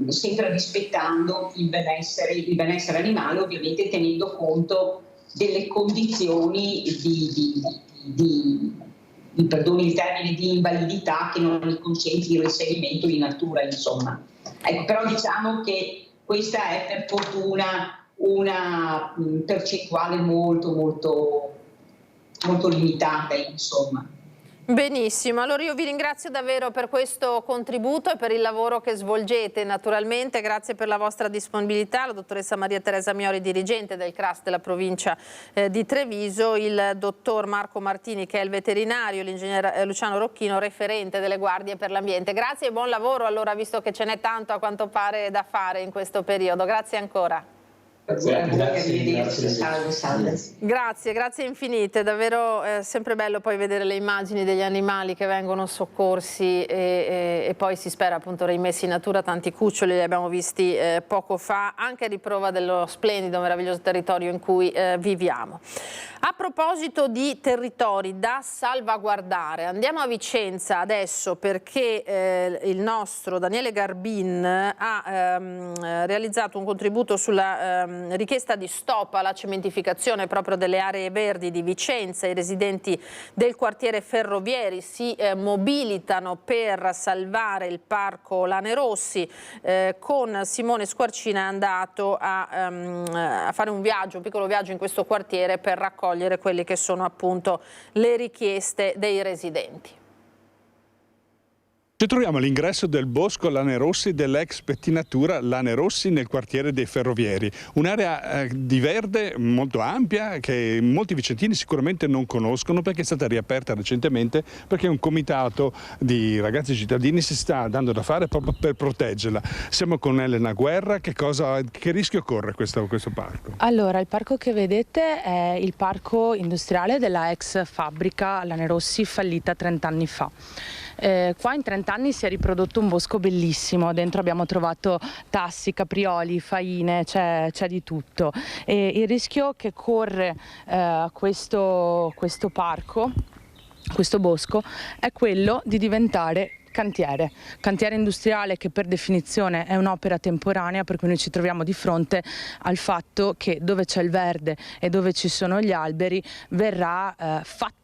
sempre rispettando il benessere animale, ovviamente tenendo conto delle condizioni perdoni il termine, di invalidità che non gli consente il reinserimento in natura, insomma. Ecco, però diciamo che questa è per fortuna una percentuale molto limitata, insomma. Benissimo, allora io vi ringrazio davvero per questo contributo e per il lavoro che svolgete. Naturalmente grazie per la vostra disponibilità, la dottoressa Maria Teresa Miori, dirigente del CRAS della provincia di Treviso, il dottor Marco Martini che è il veterinario, l'ingegnere Luciano Rocchino, referente delle guardie per l'ambiente. Grazie e buon lavoro allora, visto che ce n'è tanto a quanto pare da fare in questo periodo. Grazie ancora. Grazie infinite, davvero sempre bello poi vedere le immagini degli animali che vengono soccorsi e poi si spera appunto rimessi in natura. Tanti cuccioli li abbiamo visti poco fa, anche a riprova dello splendido, meraviglioso territorio in cui viviamo. A proposito di territori da salvaguardare, andiamo a Vicenza adesso perché il nostro Daniele Garbin ha realizzato un contributo sulla richiesta di stop alla cementificazione proprio delle aree verdi di Vicenza. I residenti del quartiere Ferrovieri si mobilitano per salvare il parco Lanerossi. Con Simone Squarcina è andato a fare un piccolo viaggio in questo quartiere per raccogliere quelle che sono appunto le richieste dei residenti. Ci troviamo all'ingresso del bosco Lanerossi dell'ex pettinatura Lanerossi nel quartiere dei Ferrovieri, un'area di verde molto ampia che molti vicentini sicuramente non conoscono perché è stata riaperta recentemente, perché un comitato di ragazzi cittadini si sta dando da fare proprio per proteggerla. Siamo con Elena Guerra, che rischio corre questo parco? Allora, il parco che vedete è il parco industriale della ex fabbrica Lanerossi fallita 30 anni fa. Qua in 30 anni si è riprodotto un bosco bellissimo, dentro abbiamo trovato tassi, caprioli, faine, c'è di tutto. E il rischio che corre questo parco, questo bosco, è quello di diventare cantiere industriale, che per definizione è un'opera temporanea, per cui noi ci troviamo di fronte al fatto che dove c'è il verde e dove ci sono gli alberi verrà fatto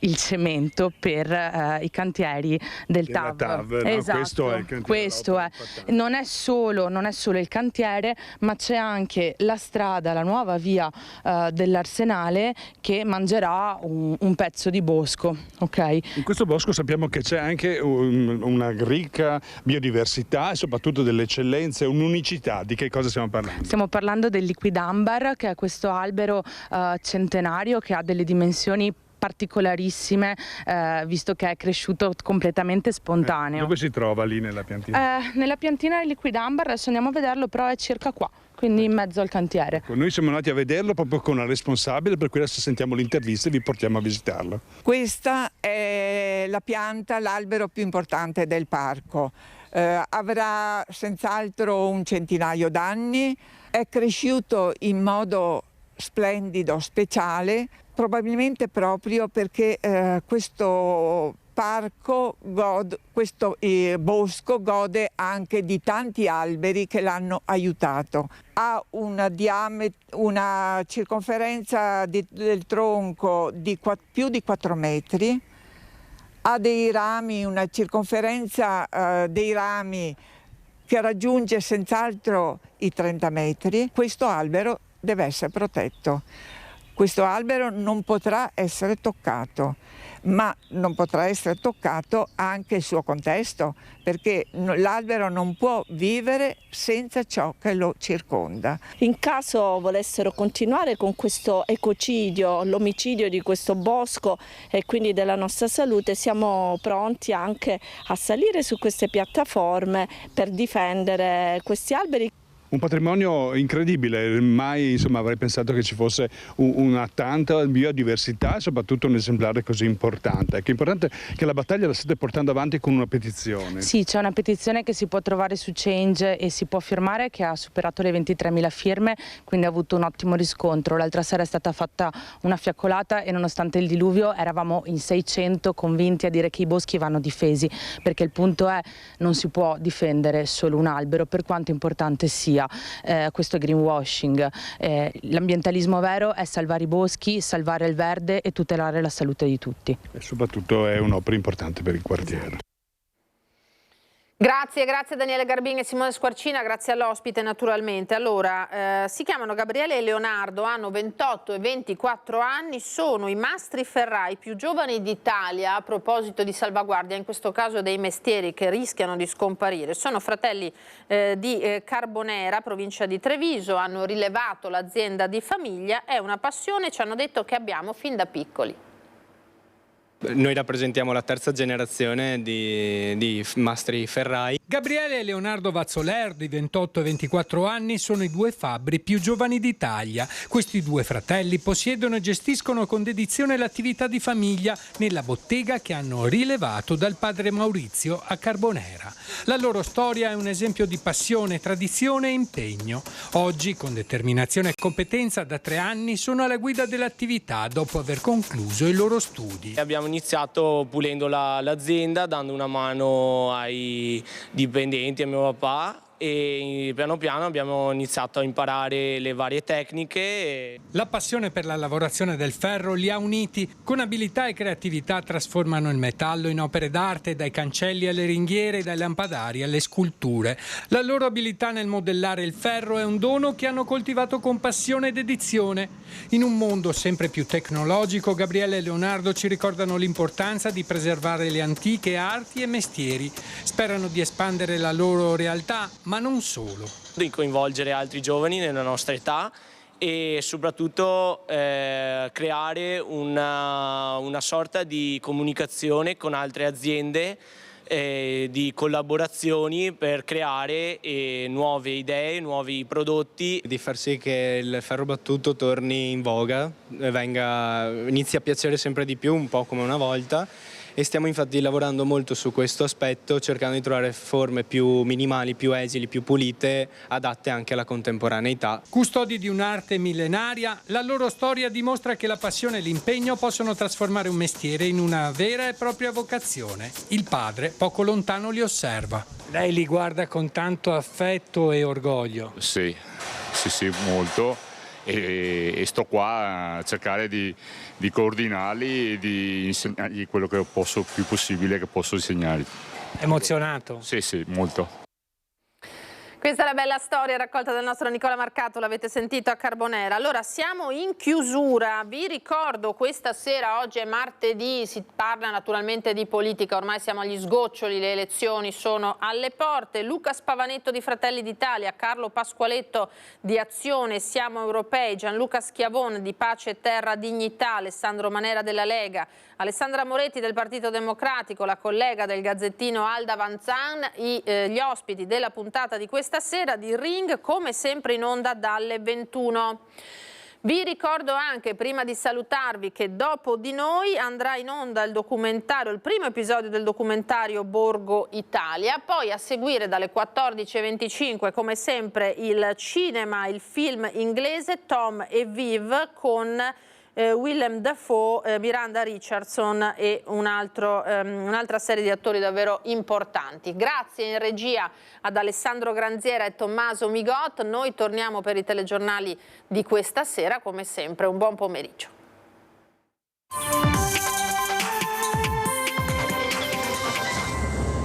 il cemento per i cantieri del TAV. No? Esatto. Questo è il cantiere. Questo è. Non è solo il cantiere, ma c'è anche la strada, la nuova via dell'Arsenale, che mangerà un pezzo di bosco. Okay? In questo bosco sappiamo che c'è anche una ricca biodiversità e soprattutto delle eccellenze, un'unicità. Di che cosa stiamo parlando? Stiamo parlando del liquidambar, che è questo albero centenario che ha delle dimensioni particolarissime, visto che è cresciuto completamente spontaneo. Dove si trova lì nella piantina? Nella piantina del liquidambar, adesso andiamo a vederlo, però è circa qua, quindi in mezzo al cantiere. Ecco, noi siamo andati a vederlo proprio con la responsabile, per cui adesso sentiamo l'intervista e vi portiamo a visitarlo. Questa è la pianta, l'albero più importante del parco. Avrà senz'altro un centinaio d'anni, è cresciuto in modo splendido, speciale, probabilmente proprio perché questo parco questo bosco gode anche di tanti alberi che l'hanno aiutato. Ha una circonferenza del tronco di più di 4 metri, ha dei rami, una circonferenza dei rami che raggiunge senz'altro i 30 metri. Questo albero deve essere protetto. Questo albero non potrà essere toccato, ma non potrà essere toccato anche il suo contesto, perché l'albero non può vivere senza ciò che lo circonda. In caso volessero continuare con questo ecocidio, l'omicidio di questo bosco e quindi della nostra salute, siamo pronti anche a salire su queste piattaforme per difendere questi alberi. Un patrimonio incredibile, mai avrei pensato che ci fosse una tanta biodiversità e soprattutto un esemplare così importante. È importante che la battaglia la state portando avanti con una petizione. Sì, c'è una petizione che si può trovare su Change e si può firmare, che ha superato le 23.000 firme, quindi ha avuto un ottimo riscontro. L'altra sera è stata fatta una fiaccolata e nonostante il diluvio eravamo in 600 convinti a dire che i boschi vanno difesi, perché il punto è non si può difendere solo un albero, per quanto importante sia. Questo è greenwashing. L'ambientalismo vero è salvare i boschi, salvare il verde e tutelare la salute di tutti. E soprattutto è un'opera importante per il quartiere. Grazie Daniele Garbin e Simone Squarcina, grazie all'ospite naturalmente. Allora, si chiamano Gabriele e Leonardo, hanno 28 e 24 anni, sono i mastri ferrai più giovani d'Italia a proposito di salvaguardia, in questo caso dei mestieri che rischiano di scomparire. Sono fratelli di Carbonera, provincia di Treviso, hanno rilevato l'azienda di famiglia, è una passione, ci hanno detto, che abbiamo fin da piccoli. Noi rappresentiamo la terza generazione di mastri ferrai. Gabriele e Leonardo Vazzoler, di 28 e 24 anni, sono i due fabbri più giovani d'Italia. Questi due fratelli possiedono e gestiscono con dedizione l'attività di famiglia nella bottega che hanno rilevato dal padre Maurizio a Carbonera. La loro storia è un esempio di passione, tradizione e impegno. Oggi, con determinazione e competenza, da 3 anni sono alla guida dell'attività dopo aver concluso i loro studi. Abbiamo iniziato pulendo l'azienda, dando una mano ai dipendenti, a mio papà, e piano piano abbiamo iniziato a imparare le varie tecniche. La passione per la lavorazione del ferro li ha uniti. Con abilità e creatività trasformano il metallo in opere d'arte, dai cancelli alle ringhiere, dai lampadari alle sculture. La loro abilità nel modellare il ferro è un dono che hanno coltivato con passione e dedizione. In un mondo sempre più tecnologico, Gabriele e Leonardo ci ricordano l'importanza di preservare le antiche arti e mestieri. Sperano di espandere la loro realtà, ma non solo. Di coinvolgere altri giovani nella nostra età e soprattutto creare una sorta di comunicazione con altre aziende, di collaborazioni per creare nuove idee, nuovi prodotti. Di far sì che il ferro battuto torni in voga, inizi a piacere sempre di più, un po' come una volta, e stiamo infatti lavorando molto su questo aspetto, cercando di trovare forme più minimali, più esili, più pulite, adatte anche alla contemporaneità. Custodi di un'arte millenaria, la loro storia dimostra che la passione e l'impegno possono trasformare un mestiere in una vera e propria vocazione. Il padre, poco lontano, li osserva. Lei li guarda con tanto affetto e orgoglio. Sì, molto. E sto qua a cercare di coordinarli e di insegnargli quello che posso, più possibile che posso insegnargli. Emozionato? Sì, molto. Questa è la bella storia raccolta dal nostro Nicola Marcato, l'avete sentito a Carbonera. Allora siamo in chiusura, vi ricordo questa sera, oggi è martedì, si parla naturalmente di politica, ormai siamo agli sgoccioli, le elezioni sono alle porte. Luca Spavanetto di Fratelli d'Italia, Carlo Pasqualetto di Azione, Siamo Europei, Gianluca Schiavone di Pace, Terra, Dignità, Alessandro Manera della Lega, Alessandra Moretti del Partito Democratico, la collega del Gazzettino Alda Vanzan, gli ospiti della puntata di questa sera di Ring, come sempre in onda dalle 21. Vi ricordo anche, prima di salutarvi, che dopo di noi andrà in onda il documentario, il primo episodio del documentario Borgo Italia, poi a seguire dalle 14:25 come sempre il cinema, il film inglese Tom e Viv con Willem Dafoe, Miranda Richardson e un'altra serie di attori davvero importanti. Grazie in regia ad Alessandro Granziera e Tommaso Migot. Noi torniamo per i telegiornali di questa sera, come sempre. Un buon pomeriggio.